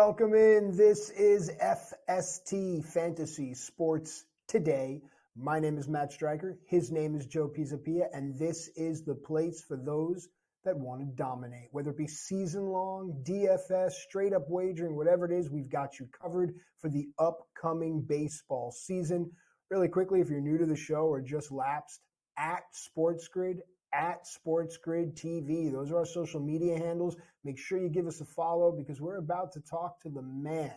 welcome in. This is FST Fantasy Sports Today. My name is Matt Striker. His name is Joe Pisapia, and this is the place for those that want to dominate. Whether it be season-long, DFS, straight-up wagering, whatever it is, we've got you covered for the upcoming baseball season. Really quickly, if you're new to the show or just lapsed, at SportsGrid, at SportsGrid TV. Those are our social media handles. Make sure you give us a follow because we're about to talk to the man.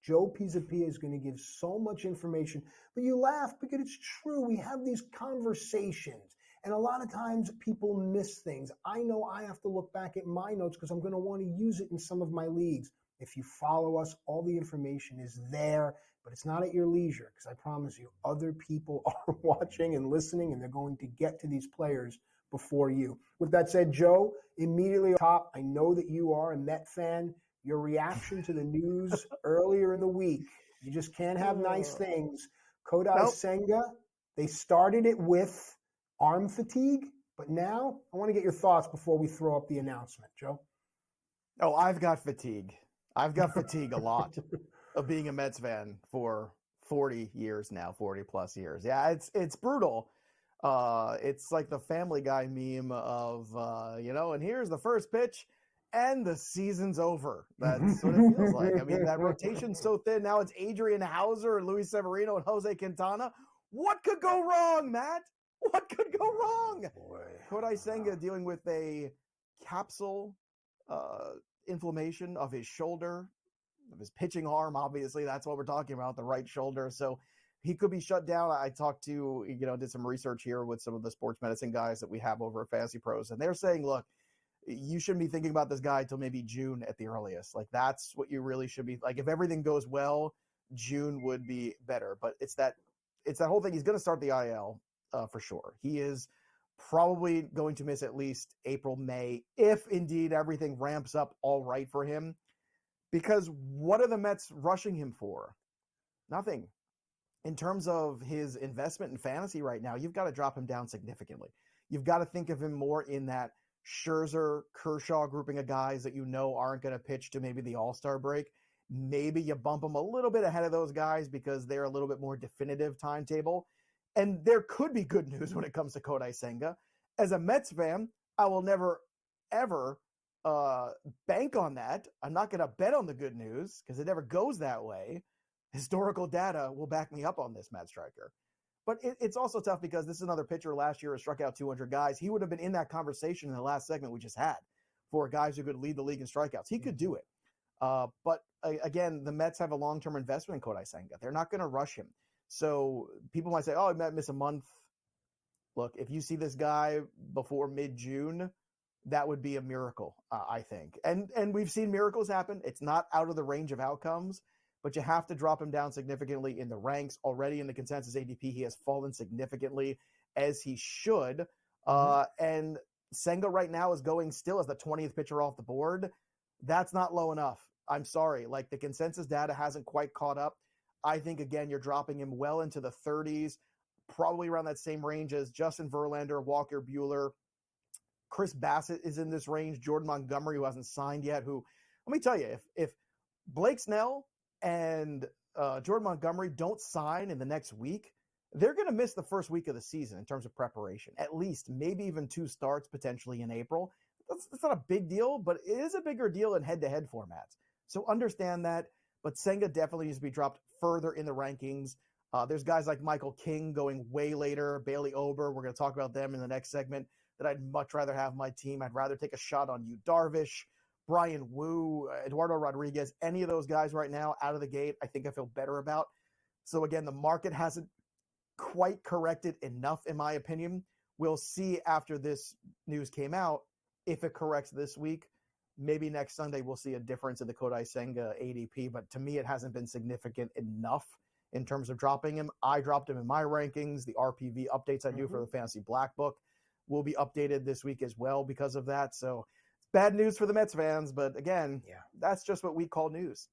Joe Pisapia is going to give so much information, but you laugh because it's true. We have these conversations, and a lot of times people miss things. I know I have to look back at my notes because I'm going to want to use it in some of my leagues. If you follow us, all the information is there, but it's not at your leisure because I promise you other people are watching and listening, and they're going to get to these players before you. With that said, Joe, immediately top, I know that you are a Met fan. Your reaction to the news earlier in the week, you just can't have nice things. Kodai Senga, they started it with arm fatigue, but now I want to get your thoughts before we throw up the announcement, Joe. Oh, I've got fatigue. I've got fatigue a lot of being a Mets fan for 40 years now, 40 plus years. Yeah, it's brutal. It's like the Family Guy meme of, and here's the first pitch and the season's over. That's what it feels like. I mean, that rotation's so thin. Now it's Adrian Hauser and Luis Severino and Jose Quintana. What could go wrong, Matt? What could go wrong? Kodai Senga dealing with a capsule inflammation of his shoulder, of his pitching arm. Obviously, that's what we're talking about, the right shoulder. So he could be shut down. I talked to, did some research here with some of the sports medicine guys that we have over at Fantasy Pros, and they're saying, look, you shouldn't be thinking about this guy until maybe June at the earliest. Like, that's what you really should be. Like, if everything goes well, June would be better. But it's that whole thing. He's going to start the IL for sure. He is probably going to miss at least April, May, if indeed everything ramps up all right for him. Because what are the Mets rushing him for? Nothing. In terms of his investment in fantasy right now, you've got to drop him down significantly. You've got to think of him more in that Scherzer, Kershaw grouping of guys that aren't going to pitch to maybe the All-Star break. Maybe you bump them a little bit ahead of those guys because they're a little bit more definitive timetable. And there could be good news when it comes to Kodai Senga. As a Mets fan, I will never, ever bank on that. I'm not going to bet on the good news because it never goes that way. Historical data will back me up on this, Matt Striker. But it's also tough because this is another pitcher last year who struck out 200 guys. He would have been in that conversation in the last segment we just had for guys who could lead the league in strikeouts. He could do it. But again, the Mets have a long-term investment in Kodai Senga. They're not going to rush him. So people might say, oh, he might miss a month. Look, if you see this guy before mid-June, that would be a miracle, I think. And we've seen miracles happen. It's not out of the range of outcomes, but you have to drop him down significantly in the ranks. Already in the consensus ADP, he has fallen significantly, as he should. And Senga right now is going still as the 20th pitcher off the board. That's not low enough. I'm sorry. Like, the consensus data hasn't quite caught up. I think, again, you're dropping him well into the 30s, probably around that same range as Justin Verlander, Walker Buehler. Chris Bassett is in this range. Jordan Montgomery, who hasn't signed yet, who, let me tell you, if Blake Snell and Jordan Montgomery don't sign in the next week, they're going to miss the first week of the season in terms of preparation, at least, maybe even 2 starts potentially in April. That's not a big deal, but it is a bigger deal in head-to-head formats. So understand that, but Senga definitely needs to be dropped further in the rankings. There's guys like Michael King going way later, Bailey Ober, we're going to talk about them in the next segment, that I'd much rather have my team. I'd rather take a shot on Yu Darvish, Brian Wu, Eduardo Rodriguez, any of those guys right now out of the gate, I think I feel better about. So again, the market hasn't quite corrected enough, in my opinion. We'll see after this news came out if it corrects this week. Maybe next Sunday we'll see a difference in the Kodai Senga ADP, but to me it hasn't been significant enough in terms of dropping him. I dropped him in my rankings. The RPV updates I do for the Fantasy Black Book will be updated this week as well because of that. So it's bad news for the Mets fans, but again, that's just what we call news.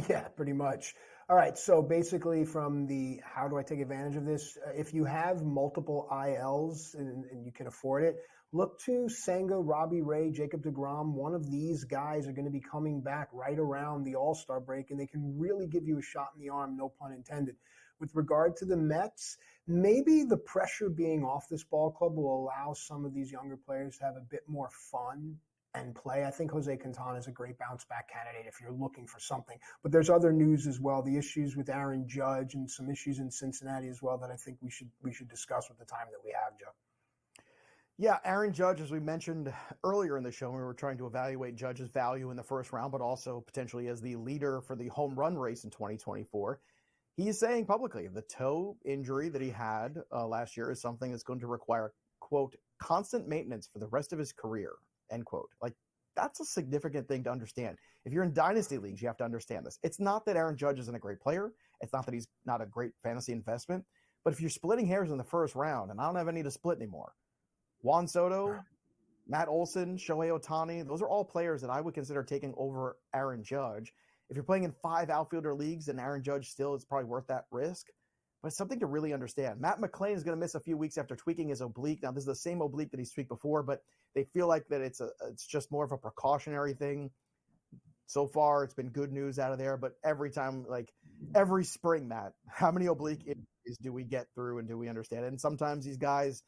Yeah, pretty much. All right, so basically from the how do I take advantage of this, if you have multiple ILs and you can afford it, look to Senga, Robbie Ray, Jacob deGrom. One of these guys are going to be coming back right around the All-Star break, and they can really give you a shot in the arm, no pun intended. With regard to the Mets, maybe the pressure being off this ball club will allow some of these younger players to have a bit more fun and play. I think Jose Quintana is a great bounce back candidate if you're looking for something. But there's other news as well, the issues with Aaron Judge and some issues in Cincinnati as well that I think we should discuss with the time that we have, Joe. Yeah, Aaron Judge, as we mentioned earlier in the show, we were trying to evaluate Judge's value in the first round, but also potentially as the leader for the home run race in 2024. He's saying publicly the toe injury that he had last year is something that's going to require, quote, constant maintenance for the rest of his career, end quote. Like, that's a significant thing to understand. If you're in dynasty leagues, you have to understand this. It's not that Aaron Judge isn't a great player. It's not that he's not a great fantasy investment. But if you're splitting hairs in the first round, and I don't have any to split anymore, Juan Soto, Matt Olson, Shohei Ohtani, those are all players that I would consider taking over Aaron Judge. If you're playing in 5 outfielder leagues, then Aaron Judge still is probably worth that risk. But it's something to really understand. Matt McClain is going to miss a few weeks after tweaking his oblique. Now, this is the same oblique that he's tweaked before, but they feel like that it's just more of a precautionary thing. So far, it's been good news out of there. But every time, like every spring, Matt, how many oblique injuries do we get through and do we understand it? And sometimes these guys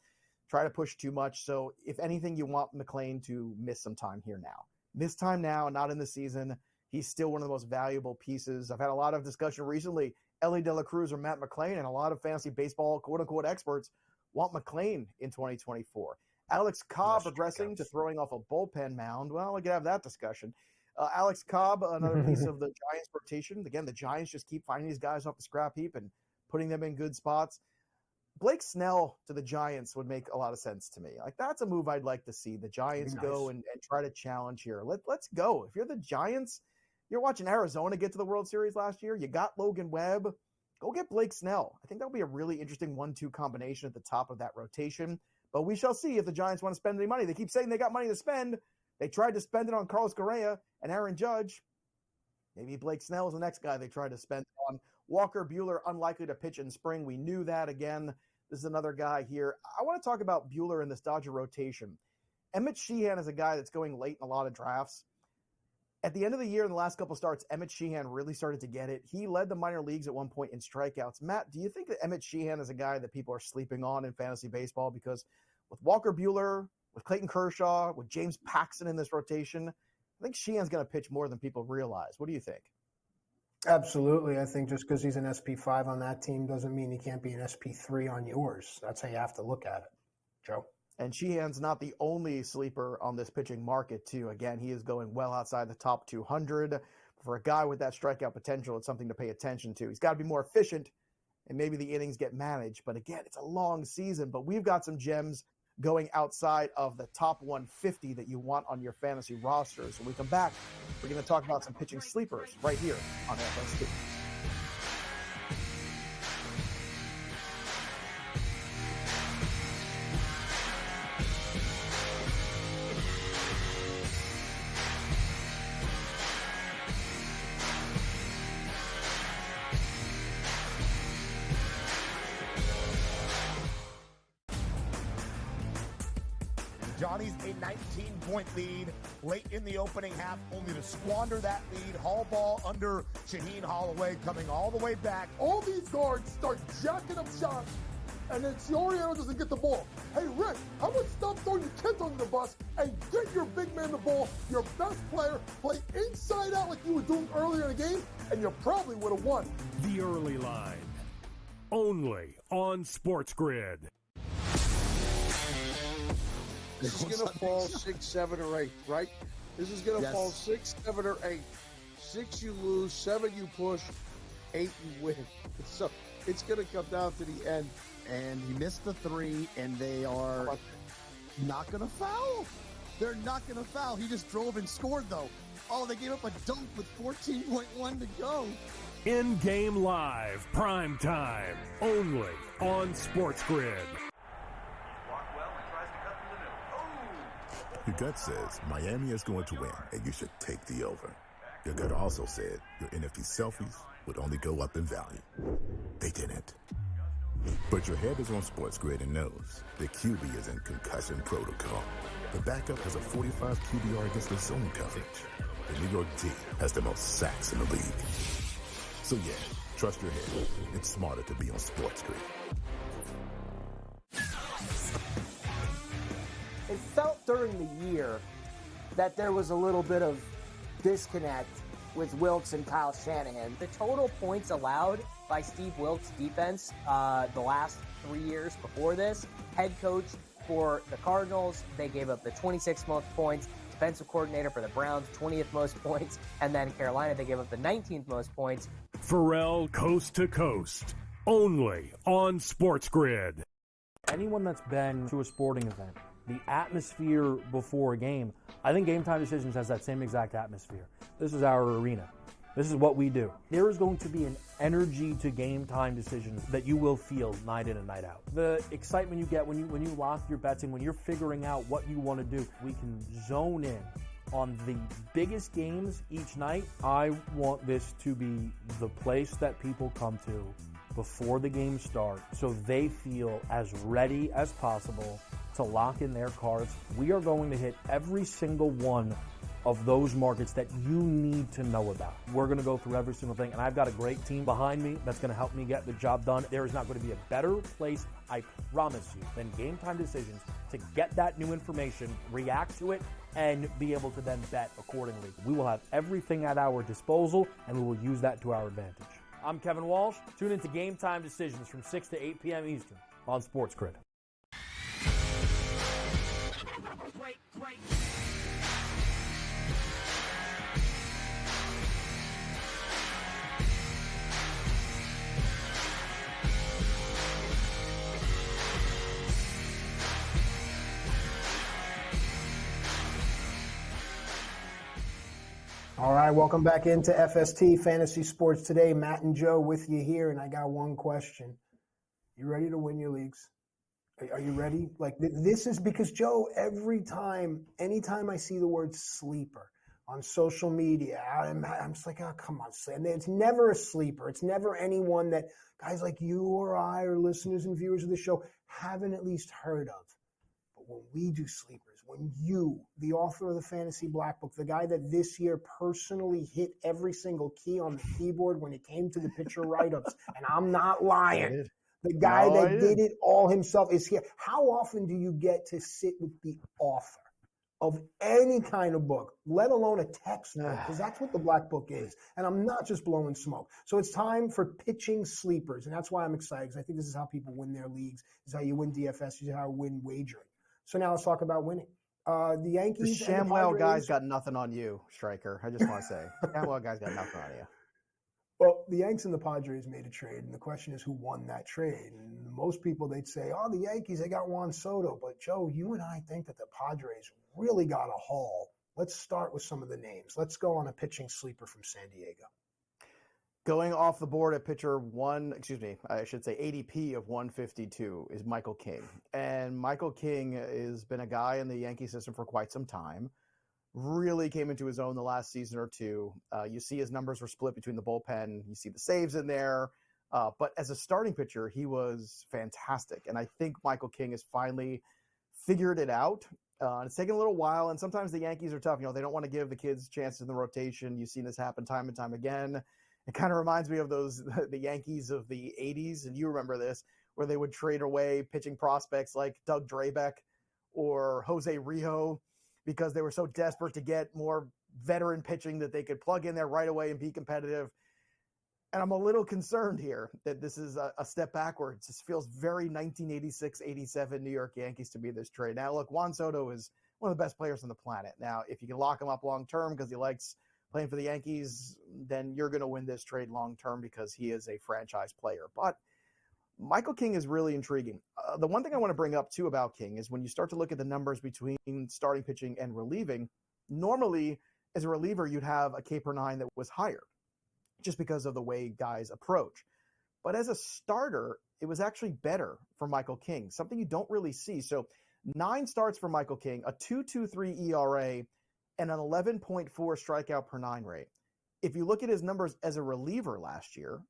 try to push too much. So if anything, you want McClain to miss some time here now. This time now, not in the season. He's still one of the most valuable pieces. I've had a lot of discussion recently. Ellie De La Cruz or Matt McClain, and a lot of fantasy baseball, quote-unquote, experts want McClain in 2024. Alex Cobb progressing to throwing off a bullpen mound. Well, we can have that discussion. Alex Cobb, another piece of the Giants rotation. Again, the Giants just keep finding these guys off the scrap heap and putting them in good spots. Blake Snell to the Giants would make a lot of sense to me. Like, that's a move I'd like to see. The Giants go and try to challenge here. Let's go. If you're the Giants, you're watching Arizona get to the World Series last year. You got Logan Webb. Go get Blake Snell. I think that'll be a really interesting 1-2 combination at the top of that rotation. But we shall see if the Giants want to spend any money. They keep saying they got money to spend. They tried to spend it on Carlos Correa and Aaron Judge. Maybe Blake Snell is the next guy they try to spend on. Walker Buehler, unlikely to pitch in spring. We knew that. Again, this is another guy here. I want to talk about Buehler in this Dodger rotation. Emmett Sheehan is a guy that's going late in a lot of drafts. At the end of the year, in the last couple starts, Emmett Sheehan really started to get it. He led the minor leagues at one point in strikeouts. Matt, do you think that Emmett Sheehan is a guy that people are sleeping on in fantasy baseball? Because with Walker Buehler, with Clayton Kershaw, with James Paxton in this rotation, I think Sheehan's going to pitch more than people realize. What do you think? Absolutely. I think just because he's an SP5 on that team doesn't mean he can't be an SP3 on yours. That's how you have to look at it, Joe. And Sheehan's not the only sleeper on this pitching market, too. Again, he is going well outside the top 200. For a guy with that strikeout potential, it's something to pay attention to. He's got to be more efficient, and maybe the innings get managed. But again, it's a long season. But we've got some gems going outside of the top 150 that you want on your fantasy rosters. When we come back, we're going to talk about some pitching sleepers right here on FST. Johnny's a 19-point lead late in the opening half, only to squander that lead. Hall ball under Shaheen Holloway coming all the way back. All these guards start jacking up shots, and then Soriano doesn't get the ball. Hey, Rick, how about stop throwing your kids under the bus and get your big man the ball, your best player, play inside out like you were doing earlier in the game, and you probably would have won. The Early Line, only on SportsGrid. This is going to fall 6, 7, or 8, right? This is going to fall 6, 7, or 8. 6 you lose, 7 you push, 8 you win. So it's going to come down to the end. And he missed the 3, and they are not going to foul. They're not going to foul. He just drove and scored, though. Oh, they gave up a dunk with 14.1 to go. In-game live, prime time, only on SportsGrid. Your gut says Miami is going to win, and you should take the over. Your gut also said your NFT selfies would only go up in value. They didn't. But your head is on SportsGrid and knows the QB is in concussion protocol. The backup has a 45 QBR against the zone coverage. The New York D has the most sacks in the league. So yeah, trust your head. It's smarter to be on SportsGrid. It felt during the year that there was a little bit of disconnect with Wilks and Kyle Shanahan. The total points allowed by Steve Wilks' defense the last 3 years before this, head coach for the Cardinals, they gave up the 26th most points. Defensive coordinator for the Browns, 20th most points. And then Carolina, they gave up the 19th most points. Pharrell Coast to Coast, only on SportsGrid. Anyone that's been to a sporting event, the atmosphere before a game, I think Game Time Decisions has that same exact atmosphere. This is our arena. This is what we do. There is going to be an energy to Game Time Decisions that you will feel night in and night out. The excitement you get when you lock your bets in, when you're figuring out what you want to do, we can zone in on the biggest games each night. I want this to be the place that people come to before the games start so they feel as ready as possible to lock in their cards. We are going to hit every single one of those markets that you need to know about. We're going to go through every single thing, and I've got a great team behind me that's going to help me get the job done. There is not going to be a better place, I promise you, than Game Time Decisions to get that new information, react to it, and be able to then bet accordingly. We will have everything at our disposal, and we will use that to our advantage. I'm Kevin Walsh. Tune into Game Time Decisions from 6 to 8 p.m. Eastern on SportsGrid. All right, welcome back into FST Fantasy Sports Today. Matt and Joe with you here, and I got one question. You ready to win your leagues? Are you ready? Like, this is because, Joe, anytime I see the word sleeper on social media, I'm just like, oh, come on. And it's never a sleeper. It's never anyone that guys like you or I or listeners and viewers of the show haven't at least heard of. But when we do sleepers, when you, the author of the Fantasy Black Book, the guy that this year personally hit every single key on the keyboard when it came to the pitcher write-ups, and I'm not lying, the guy that did it all himself is here. How often do you get to sit with the author of any kind of book, let alone a textbook? Because that's what the Black Book is. And I'm not just blowing smoke. So it's time for pitching sleepers. And that's why I'm excited, because I think this is how people win their leagues. This is how you win DFS. This is how you win wagering. So now let's talk about winning. The Yankees. The ShamWow guy's got nothing on you, Striker. I just want to say. ShamWow guy's got nothing on you. Well, the Yanks and the Padres made a trade, and the question is who won that trade. And most people, they'd say, oh, the Yankees, they got Juan Soto. But, Joe, you and I think that the Padres really got a haul. Let's start with some of the names. Let's go on a pitching sleeper from San Diego. Going off the board at pitcher ADP of 152 is Michael King. And Michael King has been a guy in the Yankee system for quite some time. Really came into his own the last season or two. You see his numbers were split between the bullpen. You see the saves in there. But as a starting pitcher, he was fantastic. And I think Michael King has finally figured it out. It's taken a little while, and sometimes the Yankees are tough. You know, they don't want to give the kids chances in the rotation. You've seen this happen time and time again. It kind of reminds me of the Yankees of the 80s, and you remember this, where they would trade away pitching prospects like Doug Drabeck or Jose Rio because they were so desperate to get more veteran pitching that they could plug in there right away and be competitive. And I'm a little concerned here that this is a step backwards. This feels very 1986-87 New York Yankees to me, this trade. Now, look, Juan Soto is one of the best players on the planet. Now, if you can lock him up long-term because he likes playing for the Yankees, then you're going to win this trade long-term because he is a franchise player. But Michael King is really intriguing. The one thing I want to bring up, too, about King is when you start to look at the numbers between starting pitching and relieving, normally as a reliever, you'd have a K per 9 that was higher just because of the way guys approach. But as a starter, it was actually better for Michael King, something you don't really see. So 9 starts for Michael King, a 2.23 ERA, and an 11.4 strikeout per 9 rate. if you look at his numbers as a reliever last year,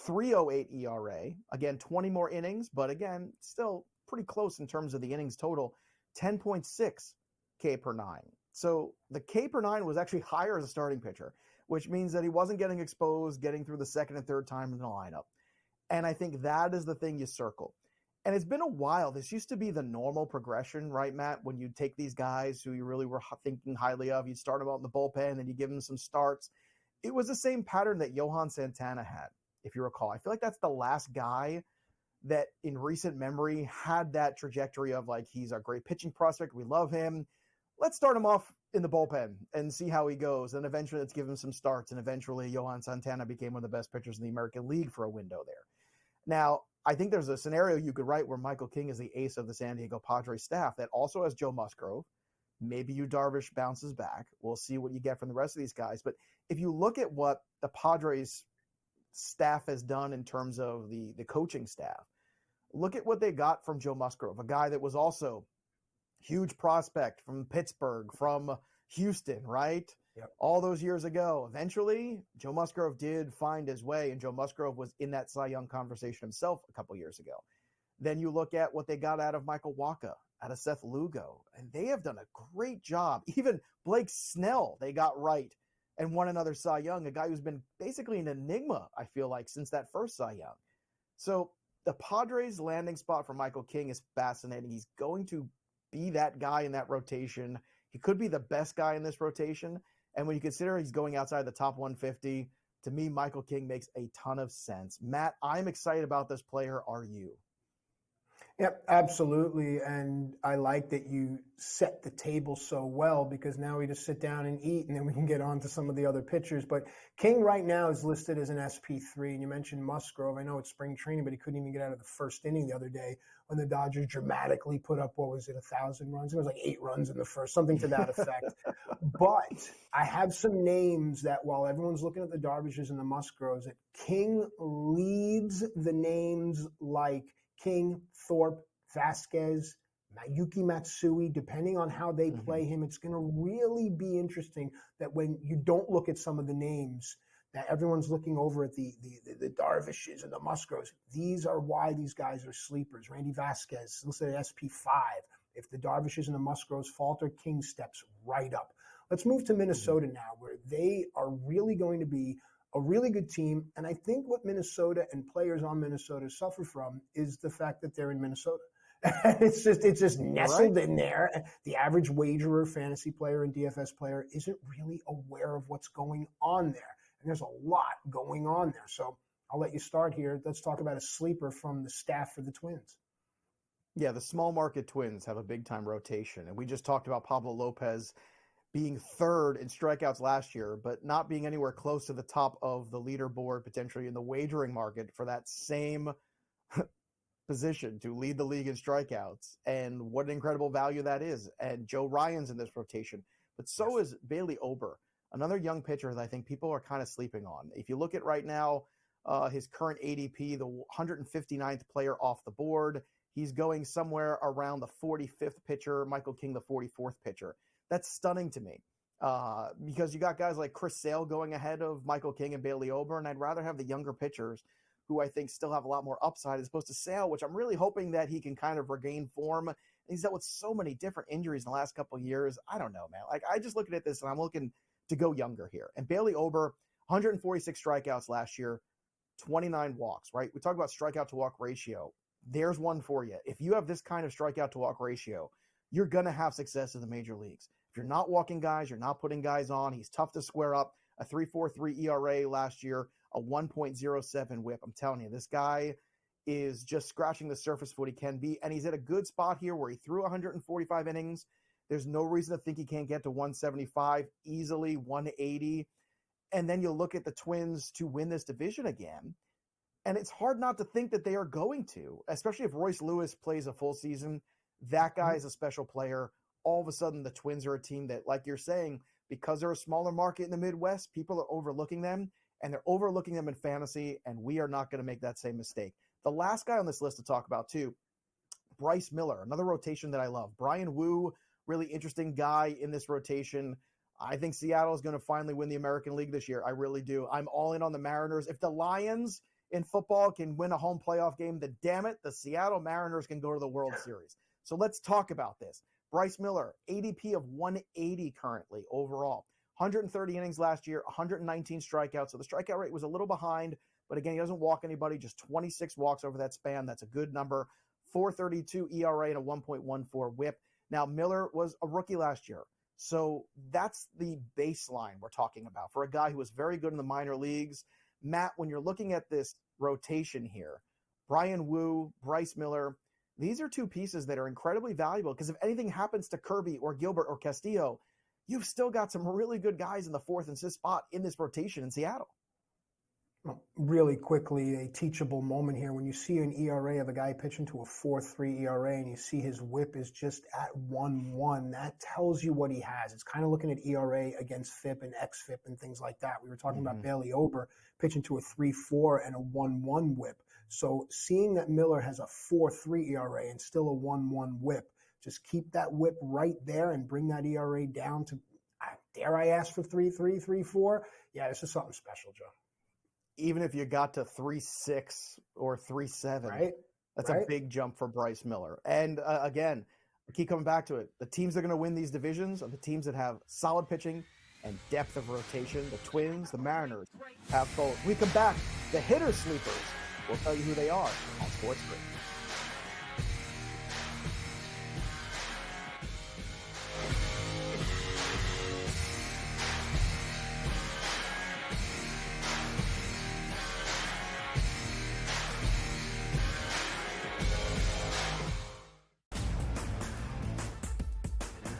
3.08 ERA, again, 20 more innings, but again, still pretty close in terms of the innings total, 10.6 K per nine. So the K per nine was actually higher as a starting pitcher, which means that he wasn't getting exposed, getting through the second and third time in the lineup. And I think that is the thing you circle. And it's been a while. This used to be the normal progression, right, Matt? When you take these guys who you really were thinking highly of, you'd start them out in the bullpen, and you give them some starts. It was the same pattern that Johan Santana had, if you recall. I feel like that's the last guy that in recent memory had that trajectory of like, he's a great pitching prospect. We love him. Let's start him off in the bullpen and see how he goes. And eventually let's give him some starts. And eventually Johan Santana became one of the best pitchers in the American League for a window there. Now, I think there's a scenario you could write where Michael King is the ace of the San Diego Padres staff that also has Joe Musgrove. Maybe Yu Darvish bounces back. We'll see what you get from the rest of these guys. But if you look at what the Padres staff has done in terms of the coaching staff, look at what they got from Joe Musgrove, a guy that was also huge prospect from Pittsburgh, from Houston, right? Yep. All those years ago. Eventually, Joe Musgrove did find his way, and Joe Musgrove was in that Cy Young conversation himself a couple years ago. Then you look at what they got out of Michael Wacha, out of Seth Lugo, and they have done a great job. Even Blake Snell, they got right and won another Cy Young, a guy who's been basically an enigma, I feel like, since that first Cy Young. So the Padres landing spot for Michael King is fascinating. He's going to be that guy in that rotation. He could be the best guy in this rotation. And when you consider he's going outside the top 150, to me, Michael King makes a ton of sense. Matt, I'm excited about this player. Are you? Yep, absolutely. And I like that you set the table so well, because now we just sit down and eat, and then we can get on to some of the other pitchers. But King right now is listed as an SP3. And you mentioned Musgrove. I know it's spring training, but he couldn't even get out of the first inning the other day when the Dodgers dramatically put up, 1,000 runs? It was like 8 runs in the first, something to that effect. But I have some names that, while everyone's looking at the Darvishes and the Musgroves, that King leads the names like King, Thorpe, Vasquez, Mayuki Matsui. Depending on how they play him, it's going to really be interesting that when you don't look at some of the names, that everyone's looking over at the Darvishes and the Musgroves. These are why these guys are sleepers. Randy Vasquez, listed at SP5. If the Darvishes and the Musgroves falter, King steps right up. Let's move to Minnesota now, where they are really going to be a really good team. And I think what Minnesota and players on Minnesota suffer from is the fact that they're in Minnesota. It's just nestled in there. The average wagerer, fantasy player, and DFS player isn't really aware of what's going on there. And there's a lot going on there. So I'll let you start here. Let's talk about a sleeper from the staff for the Twins. Yeah, the small market Twins have a big time rotation. And we just talked about Pablo Lopez being third in strikeouts last year, but not being anywhere close to the top of the leaderboard, potentially in the wagering market for that same position to lead the league in strikeouts. And what an incredible value that is. And Joe Ryan's in this rotation, but so is Bailey Ober, another young pitcher that I think people are kind of sleeping on. If you look at right now, his current ADP, the 159th player off the board, he's going somewhere around the 45th pitcher, Michael King, the 44th pitcher. That's stunning to me because you got guys like Chris Sale going ahead of Michael King and Bailey Ober, and I'd rather have the younger pitchers who I think still have a lot more upside as opposed to Sale, which I'm really hoping that he can kind of regain form. And he's dealt with so many different injuries in the last couple of years. I don't know, man. Like, I just looking at this and I'm looking to go younger here. And Bailey Ober, 146 strikeouts last year, 29 walks, right? We talk about strikeout to walk ratio. There's one for you. If you have this kind of strikeout to walk ratio, you're going to have success in the major leagues. If you're not walking guys, you're not putting guys on, he's tough to square up. A 3.43 ERA last year, a 1.07 whip. I'm telling you, this guy is just scratching the surface of what he can be, and he's at a good spot here where he threw 145 innings. There's no reason to think he can't get to 175, easily 180. And then you'll look at the Twins to win this division again, and it's hard not to think that they are going to, especially if Royce Lewis plays a full season. That guy is a special player. All of a sudden, the Twins are a team that, like you're saying, because they're a smaller market in the Midwest, people are overlooking them, and they're overlooking them in fantasy, and we are not going to make that same mistake. The last guy on this list to talk about, too, Bryce Miller, another rotation that I love. Brian Wu, really interesting guy in this rotation. I think Seattle is going to finally win the American League this year. I really do. I'm all in on the Mariners. If the Lions in football can win a home playoff game, then damn it, the Seattle Mariners can go to the World Series. So let's talk about this. Bryce Miller, ADP of 180 currently overall. 130 innings last year, 119 strikeouts. So the strikeout rate was a little behind, but again, he doesn't walk anybody, just 26 walks over that span. That's a good number. 4.32 ERA and a 1.14 whip. Now, Miller was a rookie last year. So that's the baseline we're talking about for a guy who was very good in the minor leagues. Matt, when you're looking at this rotation here, Brian Wu, Bryce Miller, these are two pieces that are incredibly valuable because if anything happens to Kirby or Gilbert or Castillo, you've still got some really good guys in the 4th and 6th spot in this rotation in Seattle. Really quickly, a teachable moment here. When you see an ERA of a guy pitching to a 4.3 ERA and you see his whip is just at 1.1, that tells you what he has. It's kind of looking at ERA against FIP and XFIP and things like that. We were talking about Bailey Ober pitching to a 3.4 and a 1.1 whip. So seeing that Miller has a 4.3 ERA and still a 1.1 whip, just keep that whip right there and bring that ERA down to, dare I ask for 3.3, 3.4? Yeah, this is something special, Joe. Even if you got to 3.6 or 3.7, that's a big jump for Bryce Miller. And again, I keep coming back to it. The teams that are going to win these divisions are the teams that have solid pitching and depth of rotation. The Twins, the Mariners have both. We come back, the hitter sleepers. We'll tell you who they are on SportsGrid.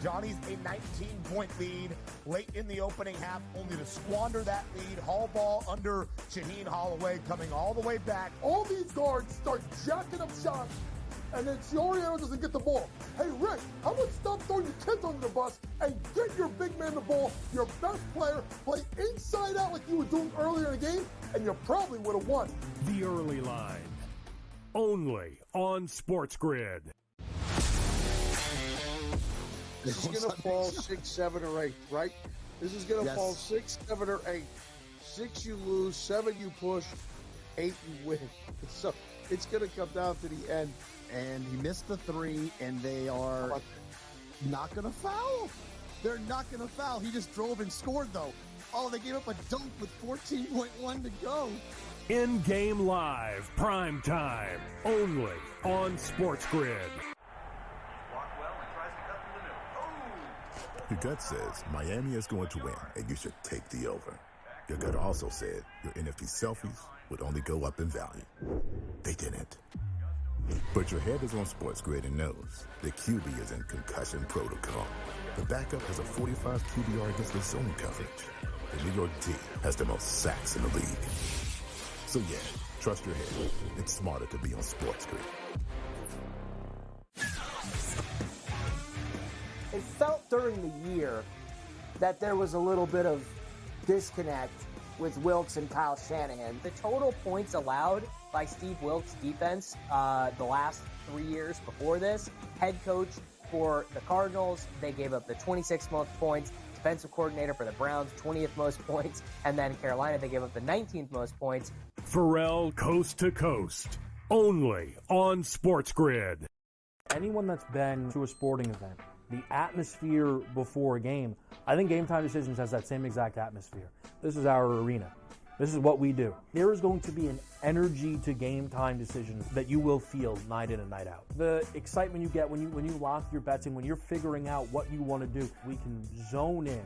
Johnny's a 19-point lead late in the opening half, only to squander that lead. Hall ball under Shaheen Holloway coming all the way back. All these guards start jacking up shots, and then Soriano doesn't get the ball. Hey, Rick, how about stop throwing your kids under the bus and get your big man the ball, your best player, play inside out like you were doing earlier in the game, and you probably would have won. The early line, only on SportsGrid. This is going to fall 6, 7, or 8, right? This is going to fall 6, 7, or 8. 6 you lose, 7 you push, 8 you win. So it's going to come down to the end. And he missed the 3, and they are not going to foul. They're not going to foul. He just drove and scored, though. Oh, they gave up a dunk with 14.1 to go. In-game live, prime time, only on SportsGrid. Your gut says Miami is going to win, and you should take the over. Your gut also said your NFT selfies would only go up in value. They didn't. But your head is on SportsGrid and knows the QB is in concussion protocol. The backup has a 45 QBR against the zone coverage. The New York D has the most sacks in the league. So yeah, trust your head. It's smarter to be on SportsGrid. It felt during the year that there was a little bit of disconnect with Wilks and Kyle Shanahan. The total points allowed by Steve Wilks' defense the last 3 years before this, head coach for the Cardinals, they gave up the 26th most points. Defensive coordinator for the Browns, 20th most points. And then Carolina, they gave up the 19th most points. Pharrell Coast to Coast, only on SportsGrid. Anyone that's been to a sporting event, the atmosphere before a game, I think Game Time Decisions has that same exact atmosphere. This is our arena. This is what we do. There is going to be an energy to Game Time Decisions that you will feel night in and night out. The excitement you get when you lock your bets in, when you're figuring out what you want to do, we can zone in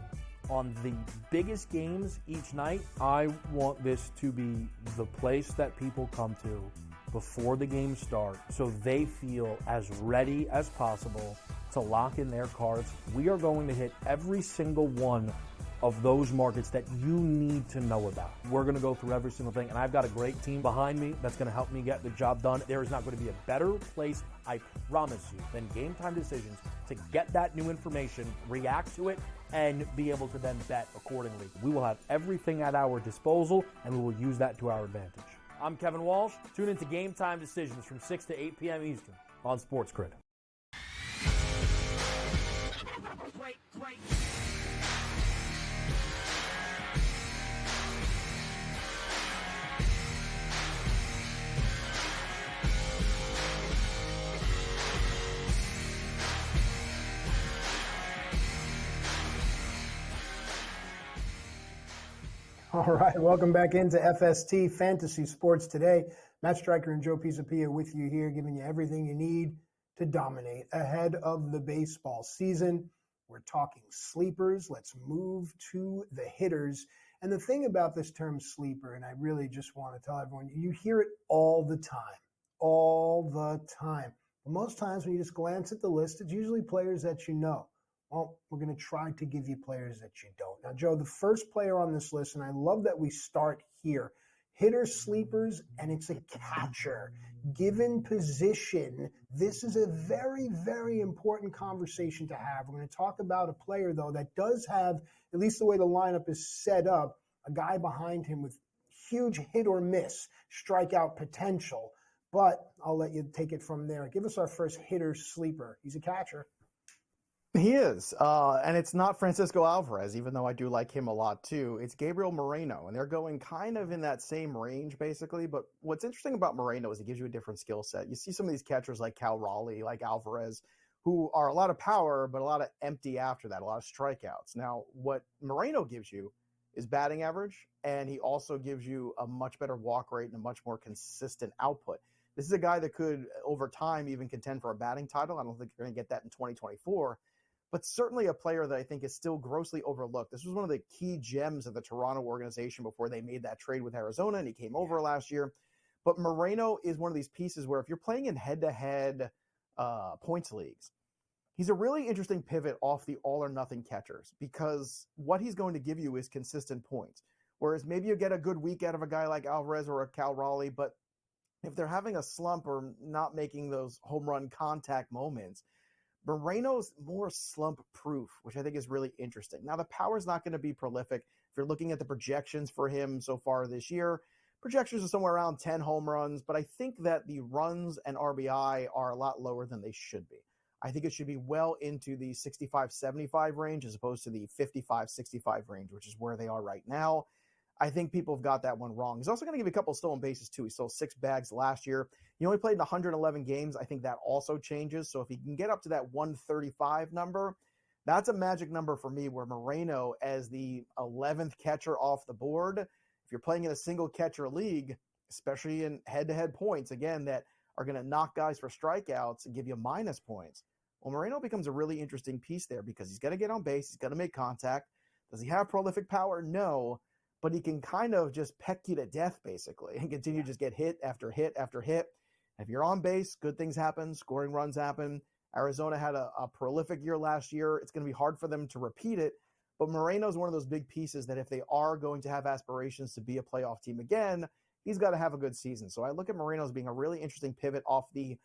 on the biggest games each night. I want this to be the place that people come to before the game starts so they feel as ready as possible to lock in their cards. We are going to hit every single one of those markets that you need to know about. We're going to go through every single thing, and I've got a great team behind me that's going to help me get the job done. There is not going to be a better place, I promise you, than Game Time Decisions to get that new information, react to it, and be able to then bet accordingly. We will have everything at our disposal, and we will use that to our advantage. I'm Kevin Walsh. Tune into Game Time Decisions from 6 to 8 p.m. Eastern on SportsGrid. All right, welcome back into FST Fantasy Sports Today. Matt Striker and Joe Pisapia with you here, giving you everything you need to dominate ahead of the baseball season. We're talking sleepers. Let's move to the hitters. And the thing about this term sleeper, and I really just want to tell everyone, you hear it all the time. But most times when you just glance at the list, it's usually players that you know. Well, we're going to try to give you players that you don't. Now, Joe, the first player on this list, and I love that we start here, hitter sleepers, and it's a catcher. Given position, this is a very, very important conversation to have. We're going to talk about a player, though, that does have, at least the way the lineup is set up, a guy behind him with huge hit or miss strikeout potential. But I'll let you take it from there. Give us our first hitter sleeper. He's a catcher. He is, and it's not Francisco Alvarez, even though I do like him a lot too. It's Gabriel Moreno, and they're going kind of in that same range, basically. But what's interesting about Moreno is he gives you a different skill set. You see some of these catchers like Cal Raleigh, like Alvarez, who are a lot of power, but a lot of empty after that, a lot of strikeouts. Now, what Moreno gives you is batting average, and he also gives you a much better walk rate and a much more consistent output. This is a guy that could, over time, even contend for a batting title. I don't think you're going to get that in 2024. But certainly a player that I think is still grossly overlooked. This was one of the key gems of the Toronto organization before they made that trade with Arizona, and he came over last year. But Moreno is one of these pieces where if you're playing in head-to-head points leagues, he's a really interesting pivot off the all-or-nothing catchers because what he's going to give you is consistent points. Whereas maybe you get a good week out of a guy like Alvarez or a Cal Raleigh, but if they're having a slump or not making those home run contact moments, Moreno's more slump proof, which I think is really interesting. Now, the power's not going to be prolific. If you're looking at the projections for him so far this year, projections are somewhere around 10 home runs, but I think that the runs and RBI are a lot lower than they should be. I think it should be well into the 65-75 range as opposed to the 55-65 range, which is where they are right now. I think people have got that one wrong. He's also going to give you a couple of stolen bases, too. He stole 6 bags last year. He only played in 111 games. I think that also changes. So if he can get up to that 135 number, that's a magic number for me where Moreno, as the 11th catcher off the board, if you're playing in a single catcher league, especially in head-to-head points, again, that are going to knock guys for strikeouts and give you minus points, well, Moreno becomes a really interesting piece there because he's going to get on base. He's going to make contact. Does he have prolific power? No. But he can kind of just peck you to death, basically, and continue to just get hit after hit after hit. If you're on base, good things happen. Scoring runs happen. Arizona had a prolific year last year. It's going to be hard for them to repeat it. But Moreno's one of those big pieces that if they are going to have aspirations to be a playoff team again, he's got to have a good season. So I look at Moreno as being a really interesting pivot off the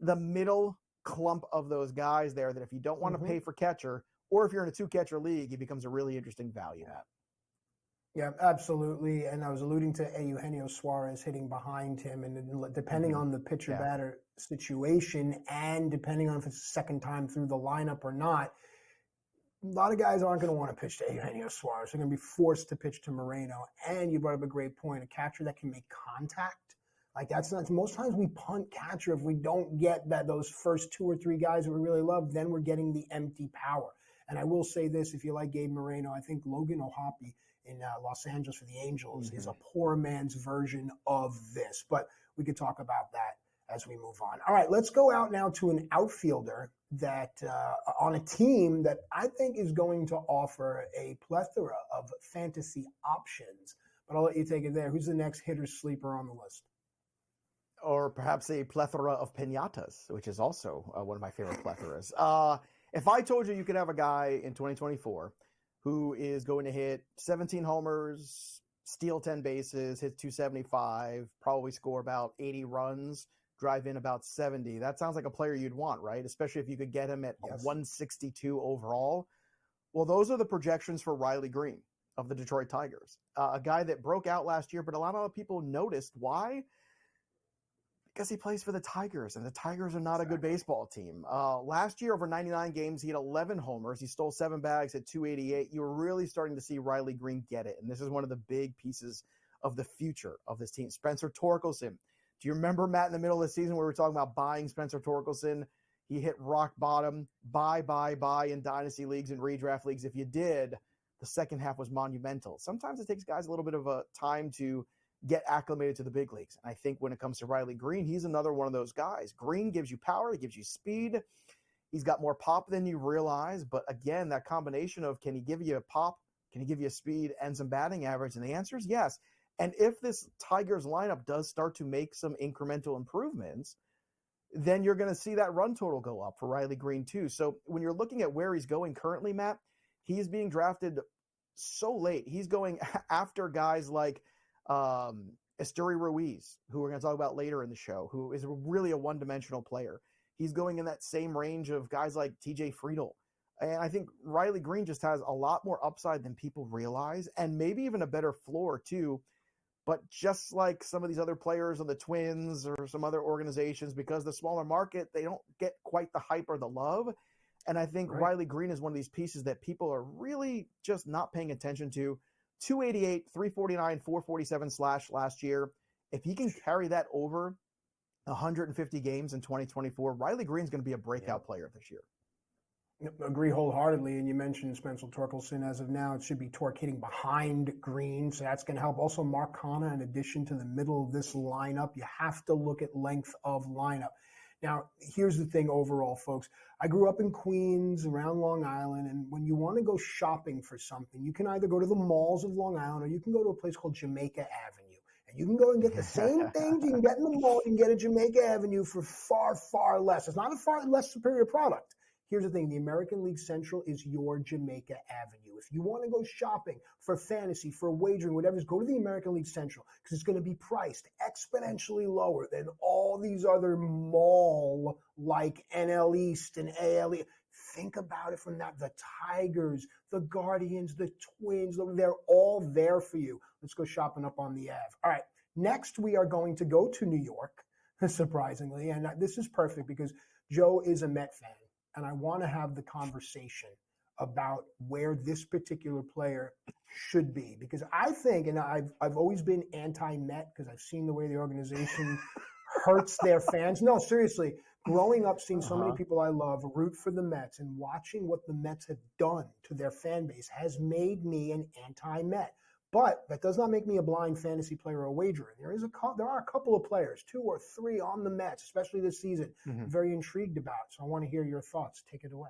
middle clump of those guys there that if you don't want to pay for catcher, or if you're in a 2-catcher league, he becomes a really interesting value at. Yeah, absolutely. And I was alluding to Eugenio Suarez hitting behind him. And depending on the pitcher-batter situation and depending on if it's the second time through the lineup or not, a lot of guys aren't going to want to pitch to Eugenio Suarez. They're going to be forced to pitch to Moreno. And you brought up a great point, a catcher that can make contact. Like that's not, most times we punt catcher if we don't get those first 2 or 3 guys that we really love, then we're getting the empty power. And I will say this, if you like Gabe Moreno, I think Logan O'Hoppe in Los Angeles for the Angels is a poor man's version of this. But we could talk about that as we move on. All right, let's go out now to an outfielder that on a team that I think is going to offer a plethora of fantasy options. But I'll let you take it there. Who's the next hitter sleeper on the list? Or perhaps a plethora of piñatas, which is also one of my favorite plethoras. If I told you could have a guy in 2024 who is going to hit 17 homers, steal 10 bases, hit 275, probably score about 80 runs, drive in about 70. That sounds like a player you'd want, right? Especially if you could get him at 162 overall. Well, those are the projections for Riley Green of the Detroit Tigers, a guy that broke out last year, but a lot of people noticed. Why? Because he plays for the Tigers, and the Tigers are not a good baseball team. Last year, over 99 games, he had 11 homers. He stole 7 bags at 288. You were really starting to see Riley Green get it, and this is one of the big pieces of the future of this team. Spencer Torkelson. Do you remember, Matt, in the middle of the season where we were talking about buying Spencer Torkelson? He hit rock bottom, buy in dynasty leagues and redraft leagues if you did. the second half was monumental. Sometimes it takes guys a little bit of a time to get acclimated to the big leagues. And I think when it comes to Riley Green, he's another one of those guys. Green gives you power, he gives you speed. He's got more pop than you realize. But again, that combination of can he give you a pop, can he give you a speed and some batting average? And the answer is yes. And if this Tigers lineup does start to make some incremental improvements, then you're going to see that run total go up for Riley Green too. So when you're looking at where he's going currently, Matt, he's being drafted so late. He's going after guys like Esteury Ruiz, who we're going to talk about later in the show, who is really a one-dimensional player. He's going in that same range of guys like TJ Friedl. And I think Riley Green just has a lot more upside than people realize, and maybe even a better floor too. But just like some of these other players on the Twins or some other organizations, because the smaller market, they don't get quite the hype or the love. And I think Riley Green is one of these pieces that people are really just not paying attention to. 288, 349, 447 slash last year. If he can carry that over 150 games in 2024, Riley Green's going to be a breakout player this year. Agree wholeheartedly. And you mentioned Spencer Torkelson. As of now, it should be Torque hitting behind Green, so that's going to help. Also, Mark Canha, in addition to the middle of this lineup, you have to look at length of lineup. Now, here's the thing overall, folks. I grew up in Queens, around Long Island, and when you want to go shopping for something, you can either go to the malls of Long Island or you can go to a place called Jamaica Avenue. And you can go and get the same things you can get in the mall, you can get at Jamaica Avenue for far, far less. It's not a far less superior product. Here's the thing. The American League Central is your Jamaica Avenue. If you want to go shopping for fantasy, for wagering, whatever, go to the American League Central because it's going to be priced exponentially lower than all these other mall like NL East and AL East. Think about it from that. The Tigers, the Guardians, the Twins, they're all there for you. Let's go shopping up on the Ave. All right. Next, we are going to go to New York, surprisingly. And this is perfect because Joe is a Met fan. And I want to have the conversation about where this particular player should be. Because I think, and I've always been anti-Met because I've seen the way the organization hurts their fans. No, seriously. Growing up, seeing so many people I love root for the Mets and watching what the Mets have done to their fan base has made me an anti-Met. But that does not make me a blind fantasy player or wagerer. There are a couple of players, 2 or 3 on the Mets, especially this season, very intrigued about. So I want to hear your thoughts. Take it away.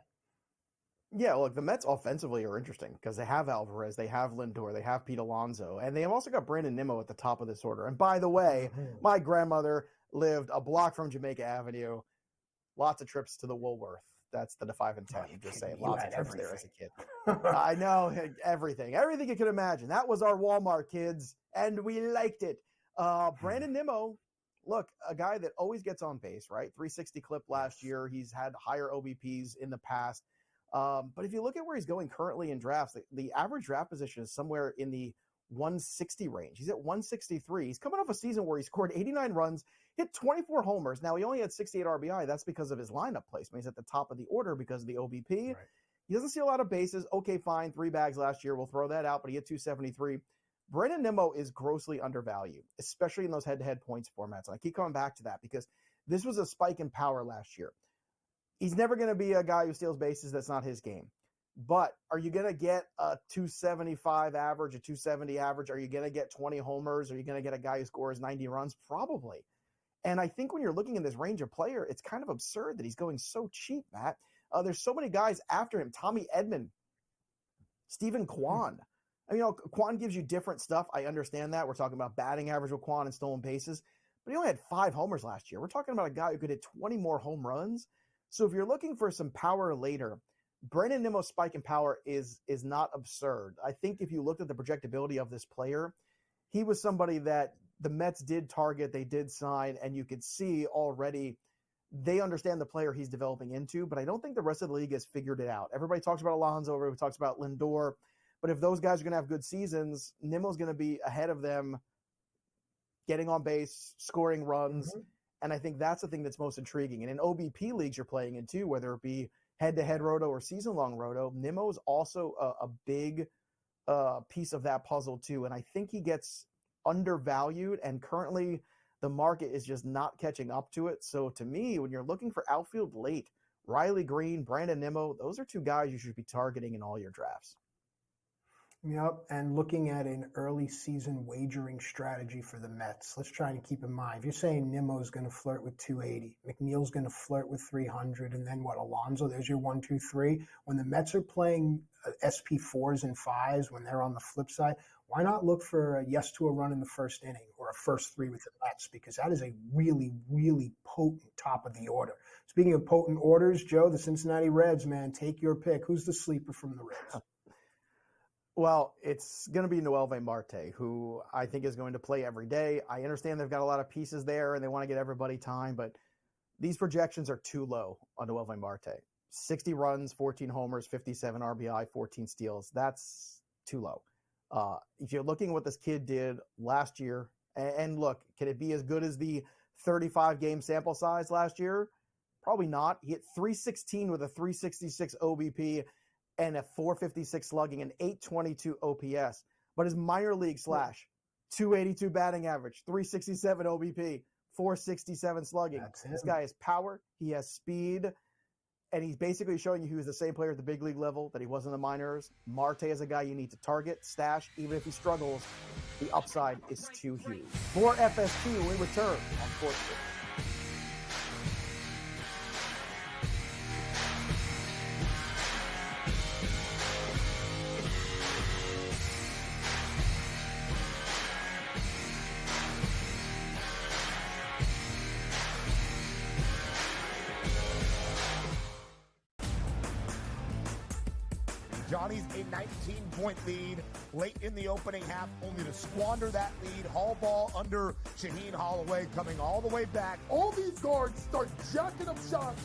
Yeah, look, the Mets offensively are interesting because they have Alvarez, they have Lindor, they have Pete Alonso, and they have also got Brandon Nimmo at the top of this order. And by the way, my grandmother lived a block from Jamaica Avenue, lots of trips to the Woolworth. That's the 5 and 10. I'm just saying, lots of trips there as a kid. I know, everything you could imagine. That was our Walmart, kids, and we liked it. Brandon Nimmo, look, a guy that always gets on base, right? 360 clip last year. He's had higher OBPs in the past. But if you look at where he's going currently in drafts, the average draft position is somewhere in the 160 range. He's at 163. He's coming off a season where he scored 89 runs, hit 24 homers. Now, he only had 68 RBI. That's because of his lineup placement. He's at the top of the order because of the OBP. Right. He doesn't see a lot of bases. Okay, fine. 3 bags last year. We'll throw that out, but he hit 273. Brandon Nimmo is grossly undervalued, especially in those head-to-head points formats. And I keep coming back to that because this was a spike in power last year. He's never going to be a guy who steals bases. That's not his game. But are you going to get a 275 average, a 270 average? Are you going to get 20 homers? Are you going to get a guy who scores 90 runs? Probably. And I think when you're looking in this range of player, it's kind of absurd that he's going so cheap, Matt. There's so many guys after him. Tommy Edman, Stephen Kwan. I mean, Kwan gives you different stuff. I understand that. We're talking about batting average with Kwan and stolen bases. But he only had 5 homers last year. We're talking about a guy who could hit 20 more home runs. So if you're looking for some power later, Brandon Nimmo's spike in power is not absurd. I think if you looked at the projectability of this player, he was somebody that the Mets did target, they did sign, and you could see already they understand the player he's developing into, but I don't think the rest of the league has figured it out. Everybody talks about Alonso, everybody talks about Lindor, but if those guys are going to have good seasons, Nimmo's going to be ahead of them, getting on base, scoring runs, and I think that's the thing that's most intriguing. And in OBP leagues you're playing in too, whether it be head-to-head roto or season-long roto, Nimmo is also a big piece of that puzzle too. And I think he gets undervalued, and currently the market is just not catching up to it. So to me, when you're looking for outfield late, Riley Green, Brandon Nimmo, those are 2 guys you should be targeting in all your drafts. Yep, and looking at an early season wagering strategy for the Mets, let's try and keep in mind, if you're saying Nimmo's going to flirt with 280, McNeil's going to flirt with 300, and then what, Alonso, there's your 1, 2, 3. When the Mets are playing SP4s and 5s, when they're on the flip side, why not look for a yes to a run in the first inning or a first 3 with the Mets? Because that is a really, really potent top of the order. Speaking of potent orders, Joe, the Cincinnati Reds, man, take your pick. Who's the sleeper from the Reds? Well, it's going to be Noelvi Marte, who I think is going to play every day. I understand they've got a lot of pieces there and they want to get everybody time, but these projections are too low on Noelvi Marte. 60 runs, 14 homers, 57 RBI, 14 steals. That's too low. If you're looking at what this kid did last year, and look, can it be as good as the 35-game sample size last year? Probably not. He hit 316 with a 366 OBP and a 456 slugging and 822 OPS. But his minor league slash, 282 batting average, 367 OBP, 467 slugging. This guy has power. He has speed. And he's basically showing you he was the same player at the big league level that he was in the minors. Marte is a guy you need to target, stash, even if he struggles. The upside is too huge. For FST, we return on SportsGrid. Johnny's a 19-point lead late in the opening half, only to squander that lead. Hall ball under Shaheen Holloway, coming all the way back. All these guards start jacking up shots,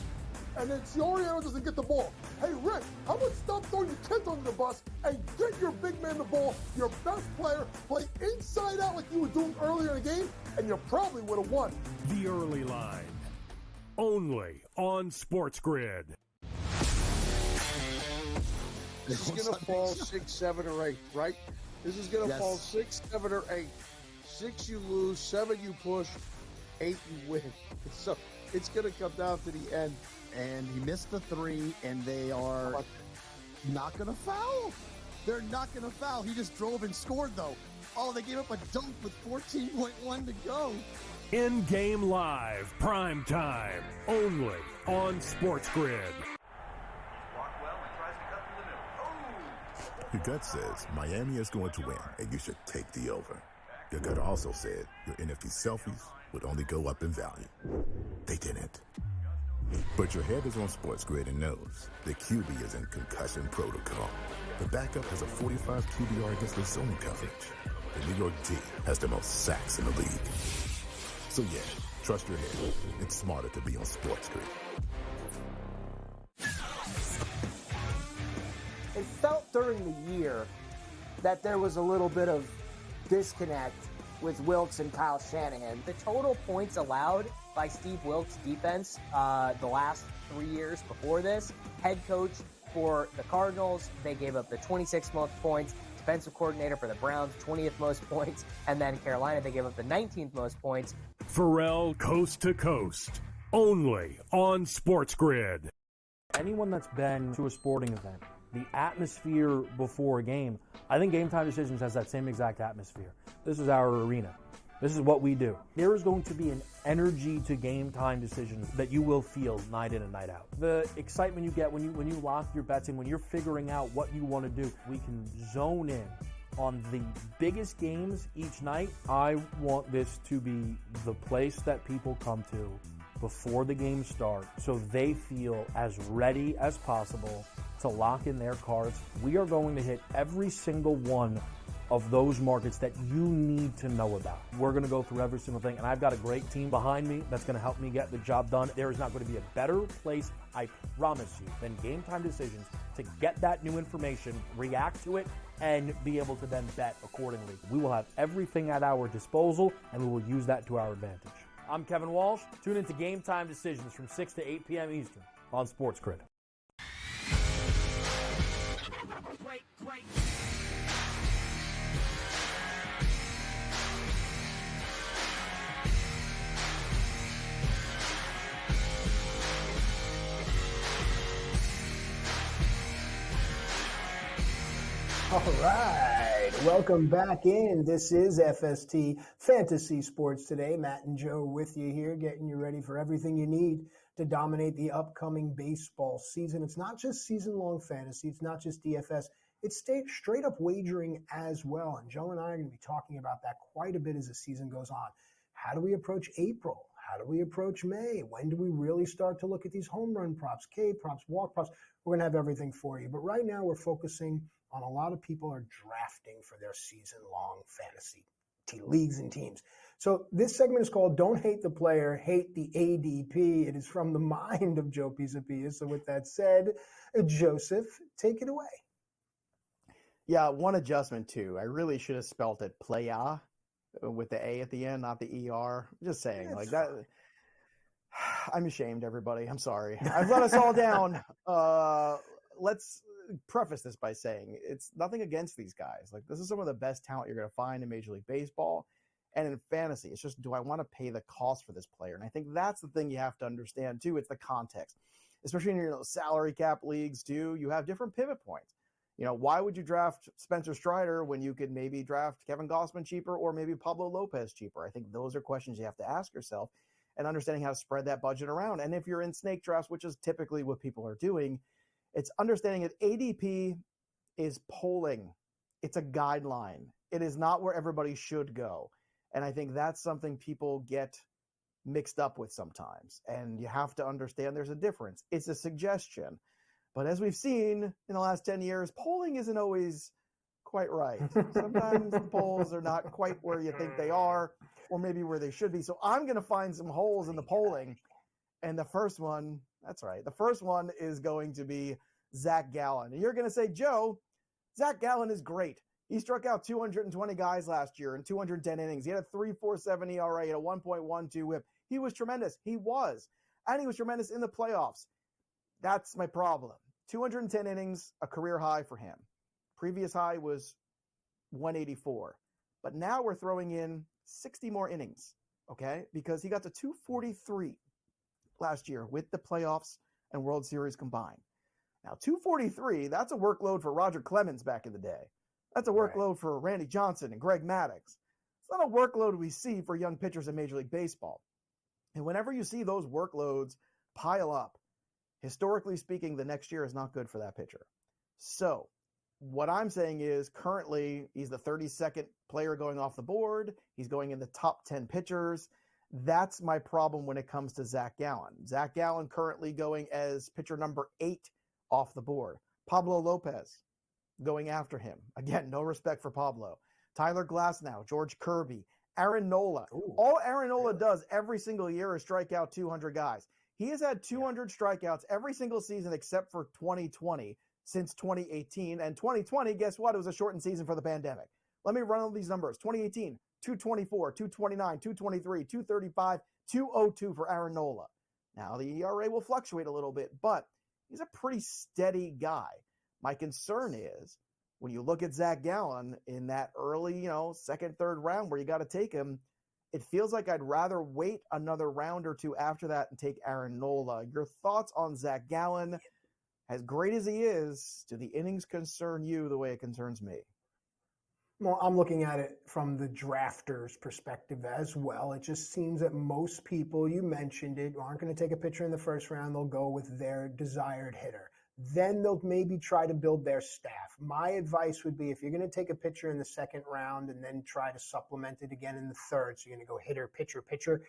and then Soriano doesn't get the ball. Hey, Rick, how about stop throwing your kids under the bus and get your big man the ball, your best player, play inside out like you were doing earlier in the game, and you probably would have won. The Early Line, only on SportsGrid. This is going to fall 6, 7, or 8, right? This is going to fall 6, 7, or 8. 6 you lose, 7 you push, 8 you win. So it's going to come down to the end. And he missed the 3, and they are not going to foul. They're not going to foul. He just drove and scored, though. Oh, they gave up a dunk with 14.1 to go. In-game live, prime time, only on SportsGrid. Your gut says Miami is going to win, and you should take the over. Your gut also said your NFT selfies would only go up in value. They didn't. But your head is on SportsGrid and knows the QB is in concussion protocol. The backup has a 45 QBR against the zone coverage. The New York D has the most sacks in the league. So yeah, trust your head. It's smarter to be on SportsGrid. It felt during the year that there was a little bit of disconnect with Wilks and Kyle Shanahan. The total points allowed by Steve Wilks' defense the last 3 years before this, head coach for the Cardinals, they gave up the 26th most points, defensive coordinator for the Browns, 20th most points, and then Carolina, they gave up the 19th most points. Pharrell Coast to Coast, only on SportsGrid. Anyone that's been to a sporting event, the atmosphere before a game, I think Game Time Decisions has that same exact atmosphere. This is our arena. This is what we do. There is going to be an energy to Game Time Decisions that you will feel night in and night out. The excitement you get when you lock your bets in, when you're figuring out what you want to do, we can zone in on the biggest games each night. I want this to be the place that people come to before the game starts so they feel as ready as possible to lock in their cards. We are going to hit every single one of those markets that you need to know about. We're going to go through every single thing, and I've got a great team behind me that's going to help me get the job done. There is not going to be a better place, I promise you, than Game Time Decisions to get that new information, react to it, and be able to then bet accordingly. We will have everything at our disposal, and we will use that to our advantage. I'm Kevin Walsh. Tune into Game Time Decisions from 6 to 8 p.m. Eastern on SportsGrid. All right. Welcome back in. This is FST Fantasy Sports Today. Matt and Joe with you here, getting you ready for everything you need to dominate the upcoming baseball season. It's not just season-long fantasy. It's not just DFS. It's straight-up wagering as well. And Joe and I are going to be talking about that quite a bit as the season goes on. How do we approach April? How do we approach May? When do we really start to look at these home run props, K props, walk props? We're going to have everything for you. But right now we're focusing on a lot of people are drafting for their season-long fantasy leagues and teams. So this segment is called Don't Hate the Player, Hate the ADP. It is from the mind of Joe Pisapia. So with that said, Joseph, take it away. Yeah, one adjustment too. I really should have spelt it playa with the A at the end, not the ER. Just saying, like that. I'm ashamed, everybody. I'm sorry. I've let us all down. Let's preface this by saying it's nothing against these guys. Like, this is some of the best talent you're going to find in Major League Baseball and in fantasy. It's just, do I want to pay the cost for this player? And I think that's the thing you have to understand too. It's the context, especially in your salary cap leagues too. You have different pivot points. Why would you draft Spencer Strider when you could maybe draft Kevin Gausman cheaper or maybe Pablo Lopez cheaper? I think those are questions you have to ask yourself, and understanding how to spread that budget around. And if you're in snake drafts, which is typically what people are doing, it's understanding that ADP is polling. It's a guideline. It is not where everybody should go. And I think that's something people get mixed up with sometimes. And you have to understand there's a difference. It's a suggestion. But as we've seen in the last 10 years, polling isn't always quite right. Sometimes the polls are not quite where you think they are, or maybe where they should be. So I'm going to find some holes in the polling. And the first one, that's right, the first one is going to be Zach Gallen. And you're going to say, Joe, Zach Gallen is great. He struck out 220 guys last year in 210 innings. He had a 3.47 ERA and a 1.12 whip. He was tremendous. He was. And he was tremendous in the playoffs. That's my problem. 210 innings, a career high for him. Previous high was 184. But now we're throwing in 60 more innings, okay? Because he got to 243 last year with the playoffs and World Series combined. Now, 243, that's a workload for Roger Clemens back in the day. That's a workload for Randy Johnson and Greg Maddux. It's not a workload we see for young pitchers in Major League Baseball. And whenever you see those workloads pile up, historically speaking, the next year is not good for that pitcher. So what I'm saying is currently he's the 32nd player going off the board. He's going in the top 10 pitchers. That's my problem when it comes to Zach Gallen. Zach Gallen currently going as pitcher number 8 off the board. Pablo Lopez going after him. Again, no respect for Pablo. Tyler Glasnow, George Kirby, Aaron Nola. Ooh, all Aaron Nola does every single year is strike out 200 guys. He has had 200 strikeouts every single season except for 2020 since 2018. And 2020, guess what? It was a shortened season for the pandemic. Let me run all these numbers. 2018, 224, 229, 223, 235, 202 for Aaron Nola. Now, the ERA will fluctuate a little bit, but he's a pretty steady guy. My concern is when you look at Zach Gallen in that early, second, third round where you got to take him, it feels like I'd rather wait another round or two after that and take Aaron Nola. Your thoughts on Zach Gallen? As great as he is, do the innings concern you the way it concerns me? Well, I'm looking at it from the drafter's perspective as well. It just seems that most people, you mentioned it, aren't going to take a pitcher in the first round. They'll go with their desired hitter. Then they'll maybe try to build their staff. My advice would be if you're going to take a pitcher in the second round and then try to supplement it again in the third, so you're going to go hitter, pitcher,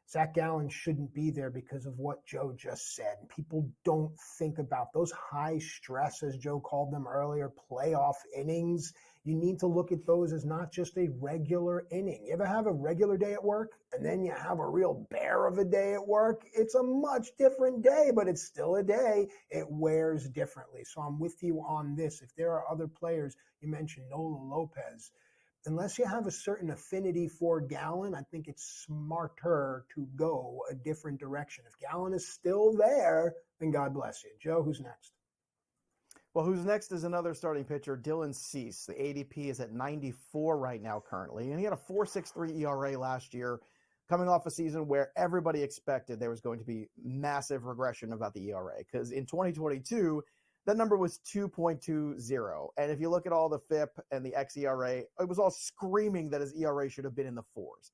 Zach Gallen shouldn't be there because of what Joe just said. People don't think about those high stress, as Joe called them earlier, playoff innings. You need to look at those as not just a regular inning. You ever have a regular day at work and then you have a real bear of a day at work? It's a much different day, but it's still a day. It wears differently. So I'm with you on this. If there are other players, you mentioned Nola, Lopez, unless you have a certain affinity for Gallen, I think it's smarter to go a different direction. If Gallen is still there, then God bless you. Joe, who's next? Well, who's next is another starting pitcher, Dylan Cease. The ADP is at 94 right now currently, and he had a 4.63 ERA last year, coming off a season where everybody expected there was going to be massive regression about the ERA, because in 2022, that number was 2.20. And if you look at all the FIP and the xERA, it was all screaming that his ERA should have been in the 4s.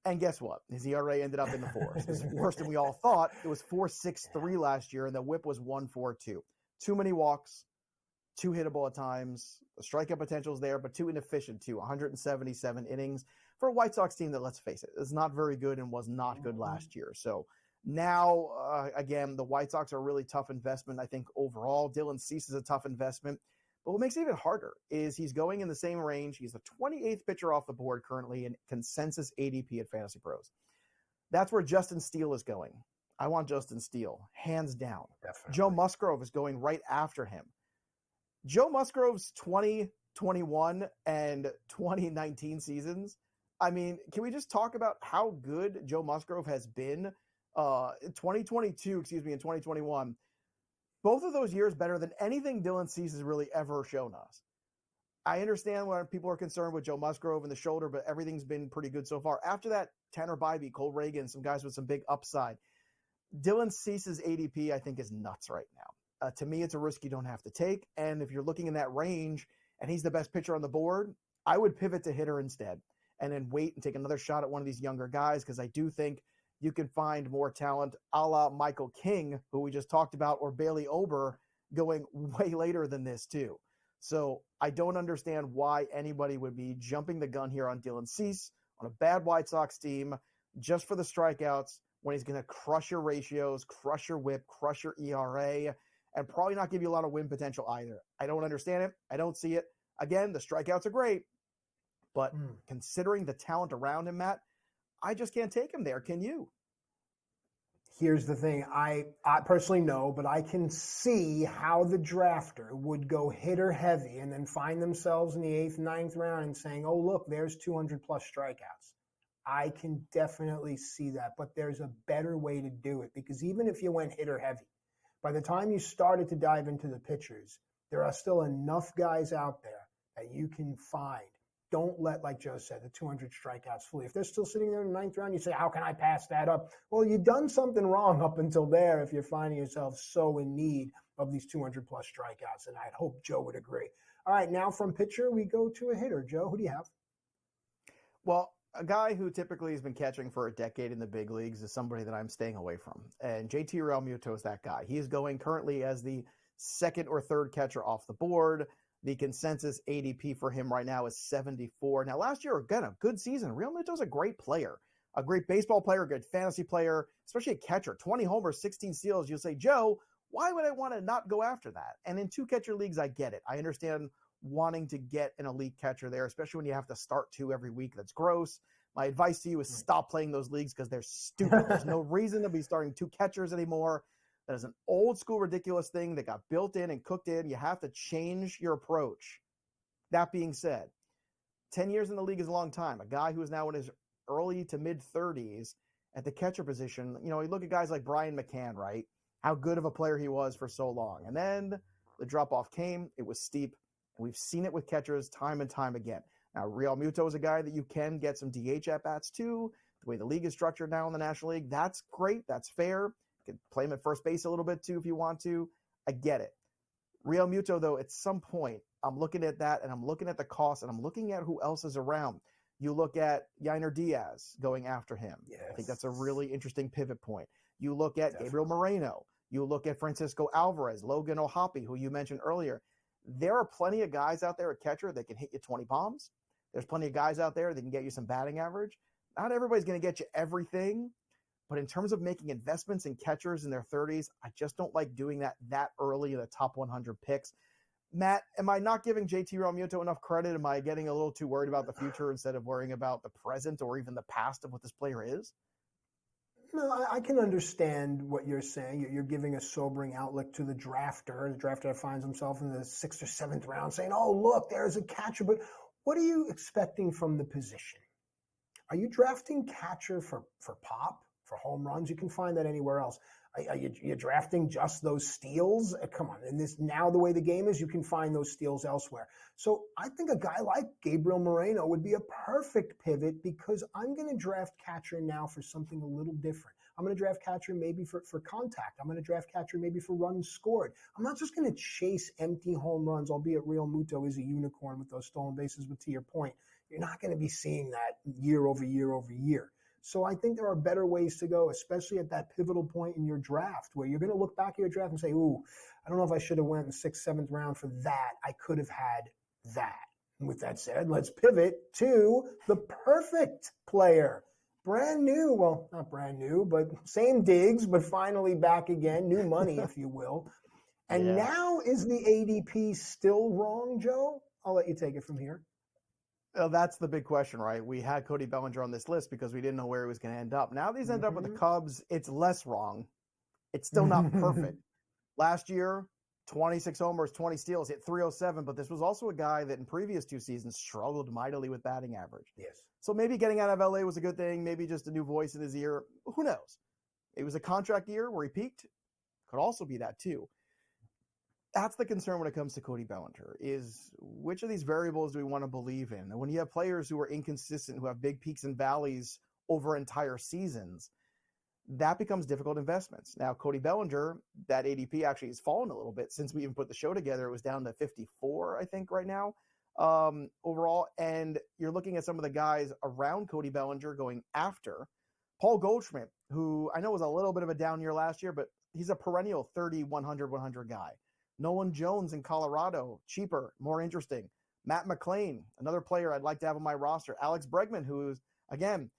And guess what? His ERA ended up in the 4s. It's worse than we all thought. It was 4.63 last year, and the WHIP was 1.42. Too many walks, too hittable at times. The strikeout potential is there, but too inefficient too. 177 innings for a White Sox team that, let's face it, is not very good and was not good last year. So now, again, the White Sox are a really tough investment, I think, overall. Dylan Cease is a tough investment. But what makes it even harder is he's going in the same range. He's the 28th pitcher off the board currently in consensus ADP at Fantasy Pros. That's where Justin Steele is going. I want Justin Steele, hands down. Definitely. Joe Musgrove is going right after him. Joe Musgrove's 2021 and 2019 seasons, I mean, can we just talk about how good Joe Musgrove has been? 2022, and 2021. Both of those years better than anything Dylan Cease has really ever shown us. I understand why people are concerned with Joe Musgrove and the shoulder, but everything's been pretty good so far. After that, Tanner Bybee, Cole Reagan, some guys with some big upside. Dylan Cease's ADP, I think, is nuts right now. To me, it's a risk you don't have to take. And if you're looking in that range and he's the best pitcher on the board, I would pivot to hitter instead and then wait and take another shot at one of these younger guys, because I do think you can find more talent a la Michael King, who we just talked about, or Bailey Ober going way later than this too. So I don't understand why anybody would be jumping the gun here on Dylan Cease on a bad White Sox team just for the strikeouts when he's going to crush your ratios, crush your WHIP, crush your ERA, and probably not give you a lot of win potential either. I don't understand it. I don't see it. Again, the strikeouts are great, but considering the talent around him, Matt, I just can't take him there. Can you? Here's the thing. I personally know, but I can see how the drafter would go hitter heavy and then find themselves in the 8th, 9th round and saying, oh, look, there's 200 plus strikeouts. I can definitely see that, but there's a better way to do it, because even if you went hitter heavy, by the time you started to dive into the pitchers, there are still enough guys out there that you can find. Don't let, like Joe said, the 200 strikeouts flee. If they're still sitting there in the 9th round, you say, how can I pass that up? Well, you've done something wrong up until there if you're finding yourself so in need of these 200 plus strikeouts, and I'd hope Joe would agree. All right, now from pitcher, we go to a hitter. Joe, who do you have? Well, a guy who typically has been catching for a decade in the big leagues is somebody that I'm staying away from. And JT Realmuto is that guy. He is going currently as the 2nd or 3rd catcher off the board. The consensus ADP for him right now is 74. Now, last year, again, a good season. Realmuto's a great player, a great baseball player, a good fantasy player, especially a catcher. 20 homers, 16 steals. You'll say, Joe, why would I want to not go after that? And in 2-catcher leagues, I get it. I understand wanting to get an elite catcher there, especially when you have to start 2 every week. That's gross. My advice to you is stop playing those leagues because they're stupid. There's no reason to be starting 2 catchers anymore. That is an old school, ridiculous thing that got built in and cooked in. You have to change your approach. That being said, 10 years in the league is a long time. A guy who is now in his early to mid 30s at the catcher position, you look at guys like Brian McCann, right? How good of a player he was for so long. And then the drop off came. It was steep. And we've seen it with catchers time and time again. Now, Realmuto is a guy that you can get some DH at-bats too. The way the league is structured now in the National League, that's great. That's fair. You can play him at first base a little bit too if you want to. I get it. Realmuto, though, at some point, I'm looking at that, and I'm looking at the cost, and I'm looking at who else is around. You look at Yainer Diaz going after him. Yes. I think that's a really interesting pivot point. You look at Gabriel Moreno. You look at Francisco Alvarez, Logan O'Hoppe, who you mentioned earlier. There are plenty of guys out there at catcher that can hit you 20 bombs. There's plenty of guys out there that can get you some batting average. Not everybody's going to get you everything, but in terms of making investments in catchers in their 30s, I just don't like doing that early in the top 100 picks. Matt, am I not giving JT Realmuto enough credit? Am I getting a little too worried about the future instead of worrying about the present or even the past of what this player is? No, I can understand what you're saying. You're giving a sobering outlook to the drafter that finds himself in the 6th or 7th round saying, oh, look, there's a catcher. But what are you expecting from the position? Are you drafting catcher for pop, for home runs? You can find that anywhere else. Are you drafting just those steals? Come on. In this, now the way the game is, you can find those steals elsewhere. So I think a guy like Gabriel Moreno would be a perfect pivot because I'm going to draft catcher now for something a little different. I'm going to draft catcher maybe for contact. I'm going to draft catcher maybe for runs scored. I'm not just going to chase empty home runs, albeit Real Muto is a unicorn with those stolen bases. But to your point, you're not going to be seeing that year over year over year. So I think there are better ways to go, especially at that pivotal point in your draft where you're going to look back at your draft and say, ooh, I don't know if I should have went in the 6th, 7th round for that. I could have had that. And with that said, let's pivot to the perfect player. Brand new, well, not brand new, but same digs, but finally back again, new money, if you will. And now is the ADP still wrong, Joe? I'll let you take it from here. Well, that's the big question, right? We had Cody Bellinger on this list because we didn't know where he was going to end up. Now that he's ended up with the Cubs, it's less wrong. It's still not perfect. Last year, 26 homers, 20 steals, hit 307, but this was also a guy that in previous 2 seasons struggled mightily with batting average. Yes. So maybe getting out of LA was a good thing, maybe just a new voice in his ear. Who knows? It was a contract year where he peaked. Could also be that too. That's the concern when it comes to Cody Bellinger, is which of these variables do we want to believe in? And when you have players who are inconsistent, who have big peaks and valleys over entire seasons, that becomes difficult investments. Now, Cody Bellinger, that ADP actually has fallen a little bit since we even put the show together. It was down to 54, I think, right now, overall. And you're looking at some of the guys around Cody Bellinger going after. Paul Goldschmidt, who I know was a little bit of a down year last year, but he's a perennial 30, 100, 100 guy. Nolan Jones in Colorado, cheaper, more interesting. Matt McClain, another player I'd like to have on my roster. Alex Bregman, who's, again,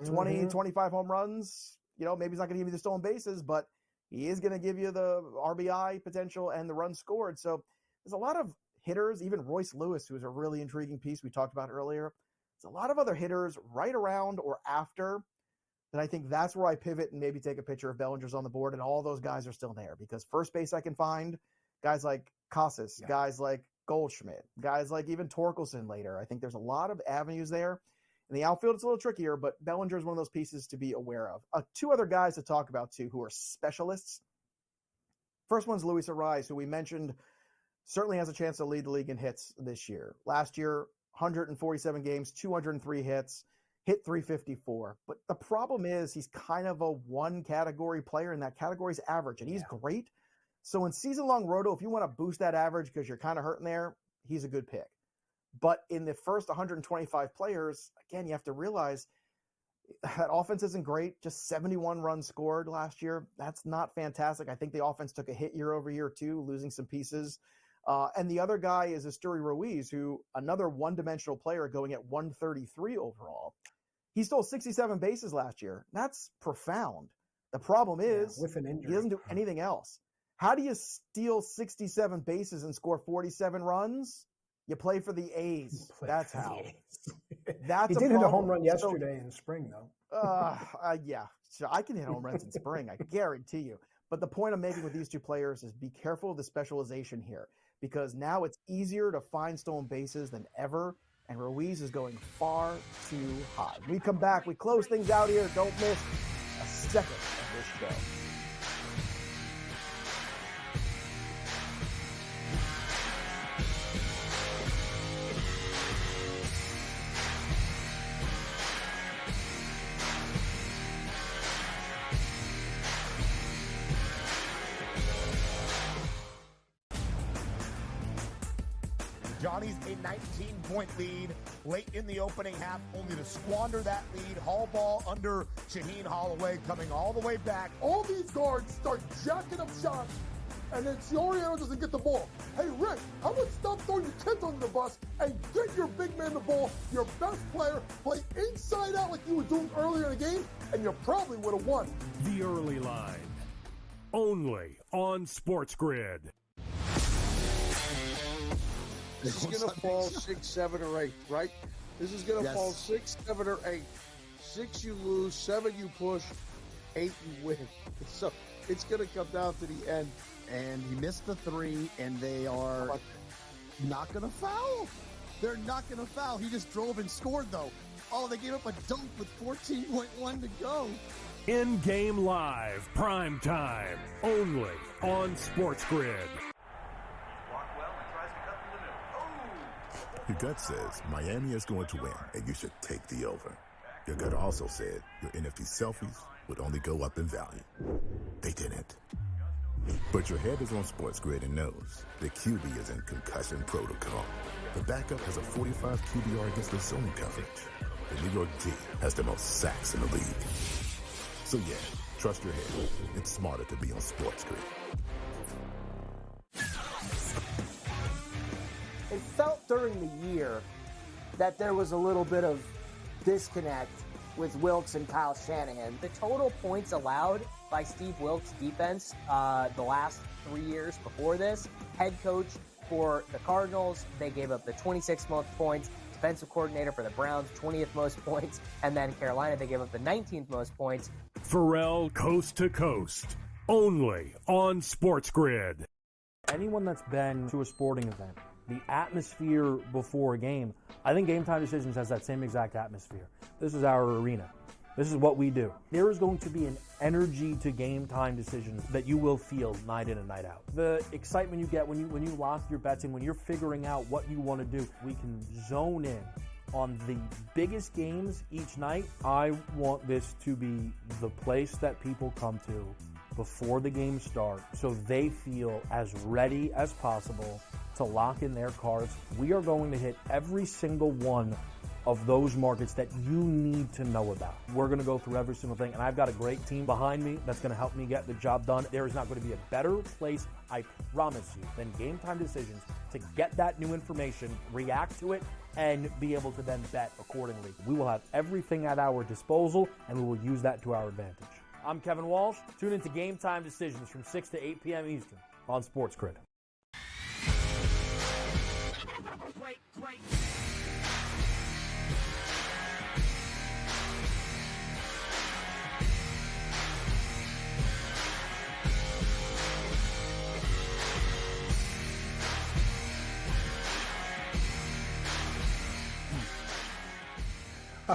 20, 25 home runs. You know, maybe he's not going to give you the stolen bases, but he is going to give you the RBI potential and the runs scored. So there's a lot of hitters, even Royce Lewis, who is a really intriguing piece we talked about earlier. There's a lot of other hitters right around or after that I think that's where I pivot and maybe take a picture of Bellinger's on the board, and all those guys are still there because first base I can find guys like Casas, guys like Goldschmidt, guys like even Torkelson later. I think there's a lot of avenues there. In the outfield, it's a little trickier, but Bellinger is one of those pieces to be aware of. 2 other guys to talk about, too, who are specialists. First one's Luis Arraez, who we mentioned certainly has a chance to lead the league in hits this year. Last year, 147 games, 203 hits, hit 354. But the problem is he's kind of a one-category player, and that category's average, and he's great. So in season-long roto, if you want to boost that average because you're kind of hurting there, he's a good pick. But in the first 125 players, again, you have to realize that offense isn't great. Just 71 runs scored last year. That's not fantastic. I think the offense took a hit year over year, too, losing some pieces. And the other guy is Esteury Ruiz, who another one-dimensional player going at 133 overall. He stole 67 bases last year. That's profound. The problem is with an injury, he doesn't do anything else. How do you steal 67 bases and score 47 runs? You play for the A's. That's how. That's he did hit a home run yesterday in spring, though. Yeah. So I can hit home runs in spring, I guarantee you. But the point I'm making with these 2 players is be careful of the specialization here, because now it's easier to find stolen bases than ever, and Ruiz is going far too high. When we come back, we close things out here. Don't miss a second of this show. Johnny's a 19-point lead late in the opening half, only to squander that lead. Hall ball under Shaheen Holloway, coming all the way back. All these guards start jacking up shots, and then Soriano doesn't get the ball. Hey, Rick, how about stop throwing your kids under the bus and get your big man the ball, your best player, play inside out like you were doing earlier in the game, and you probably would have won. The Early Line, only on SportsGrid. This is going to fall 6, 7, or 8, right? This is going to fall 6, 7, or 8. 6 you lose, 7 you push, 8 you win. So it's going to come down to the end. And he missed the 3, and they are not going to foul. They're not going to foul. He just drove and scored, though. Oh, they gave up a dunk with 14.1 to go. In-game live, prime time, only on SportsGrid. Your gut says Miami is going to win, and you should take the over. Your gut also said your NFT selfies would only go up in value. They didn't. But your head is on SportsGrid and knows the QB is in concussion protocol. The backup has a 45 QBR against the zone coverage. The New York D has the most sacks in the league. So yeah, trust your head. It's smarter to be on SportsGrid. It felt during the year that there was a little bit of disconnect with Wilks and Kyle Shanahan. The total points allowed by Steve Wilks' defense the last 3 years before this, head coach for the Cardinals, they gave up the 26th most points. Defensive coordinator for the Browns, 20th most points. And then Carolina, they gave up the 19th most points. Pharrell Coast to Coast, only on SportsGrid. Anyone that's been to a sporting event, the atmosphere before a game, I think Game Time Decisions has that same exact atmosphere. This is our arena. This is what we do. There is going to be an energy to Game Time Decisions that you will feel night in and night out. The excitement you get when you lock your bets in, when you're figuring out what you want to do, we can zone in on the biggest games each night. I want this to be the place that people come to before the games start so they feel as ready as possible to lock in their cards. We are going to hit every single one of those markets that you need to know about. We're going to go through every single thing, and I've got a great team behind me that's going to help me get the job done. There is not going to be a better place, I promise you, than Game Time Decisions to get that new information, react to it, and be able to then bet accordingly. We will have everything at our disposal, and we will use that to our advantage. I'm Kevin Walsh. Tune into Game Time Decisions from 6 to 8 p.m. Eastern on SportsGrid.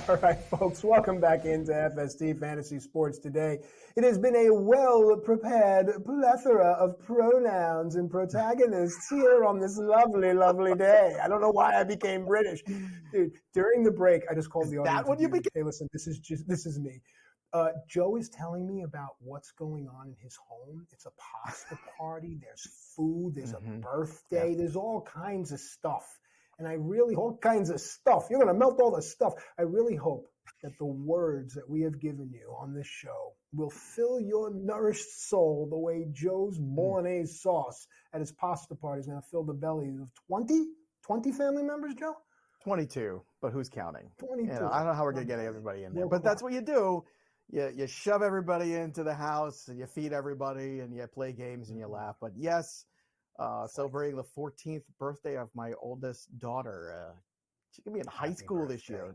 All right, folks, welcome back into FST Fantasy Sports Today. It has been a well-prepared plethora of pronouns and protagonists here on this lovely, lovely day. I don't know why I became British. Dude, during the break, I just called the audience. That what you became? Hey, listen, this is me. Joe is telling me about what's going on in his home. It's a pasta party. There's food. There's a birthday. Yeah. There's all kinds of stuff. And all kinds of stuff. You're going to melt all the stuff. I really hope that the words that we have given you on this show will fill your nourished soul the way Joe's bolognese sauce at his pasta party is going to fill the bellies of 20 family members, Joe? 22, but who's counting? 22. I don't know how we're going to get everybody in there, but that's what you do. You shove everybody into the house, and you feed everybody, and you play games, and you laugh. But yes, celebrating the 14th birthday of my oldest daughter. She's going to be in high school this year.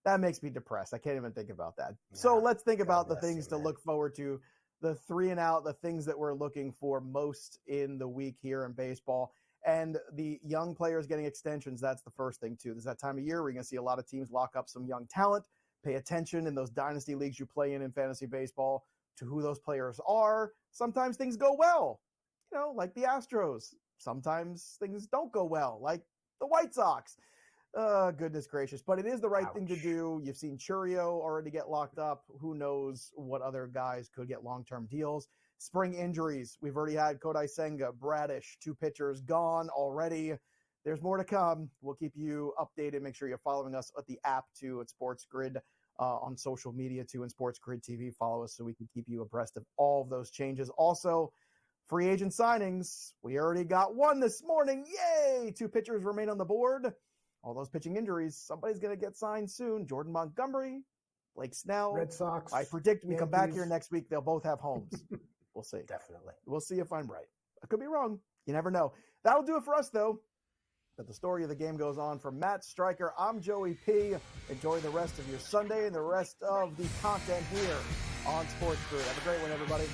That makes me depressed. I can't even think about that. So let's think about the things to look forward to, the 3 and out, the things that we're looking for most in the week here in baseball. And the young players getting extensions, that's the first thing, too. There's that time of year where you're going to see a lot of teams lock up some young talent. Pay attention in those dynasty leagues you play in fantasy baseball to who those players are. Sometimes things go well. Like the Astros. Sometimes things don't go well, like the White Sox. Goodness gracious. But it is the right thing to do. You've seen Churio already get locked up. Who knows what other guys could get long-term deals. Spring injuries. We've already had Kodai Senga, Bradish, 2 pitchers gone already. There's more to come. We'll keep you updated. Make sure you're following us at the app, too, at SportsGrid, on social media, too, and SportsGrid TV. Follow us so we can keep you abreast of all of those changes. Also, free agent signings. We already got one this morning. Yay! 2 pitchers remain on the board. All those pitching injuries. Somebody's going to get signed soon. Jordan Montgomery, Blake Snell. Red Sox. I predict we come back here next week. They'll both have homes. We'll see. Definitely. We'll see if I'm right. I could be wrong. You never know. That'll do it for us, though. But the story of the game goes on. For Matt Striker, I'm Joey P. Enjoy the rest of your Sunday and the rest of the content here on SportsGrid. Have a great one, everybody.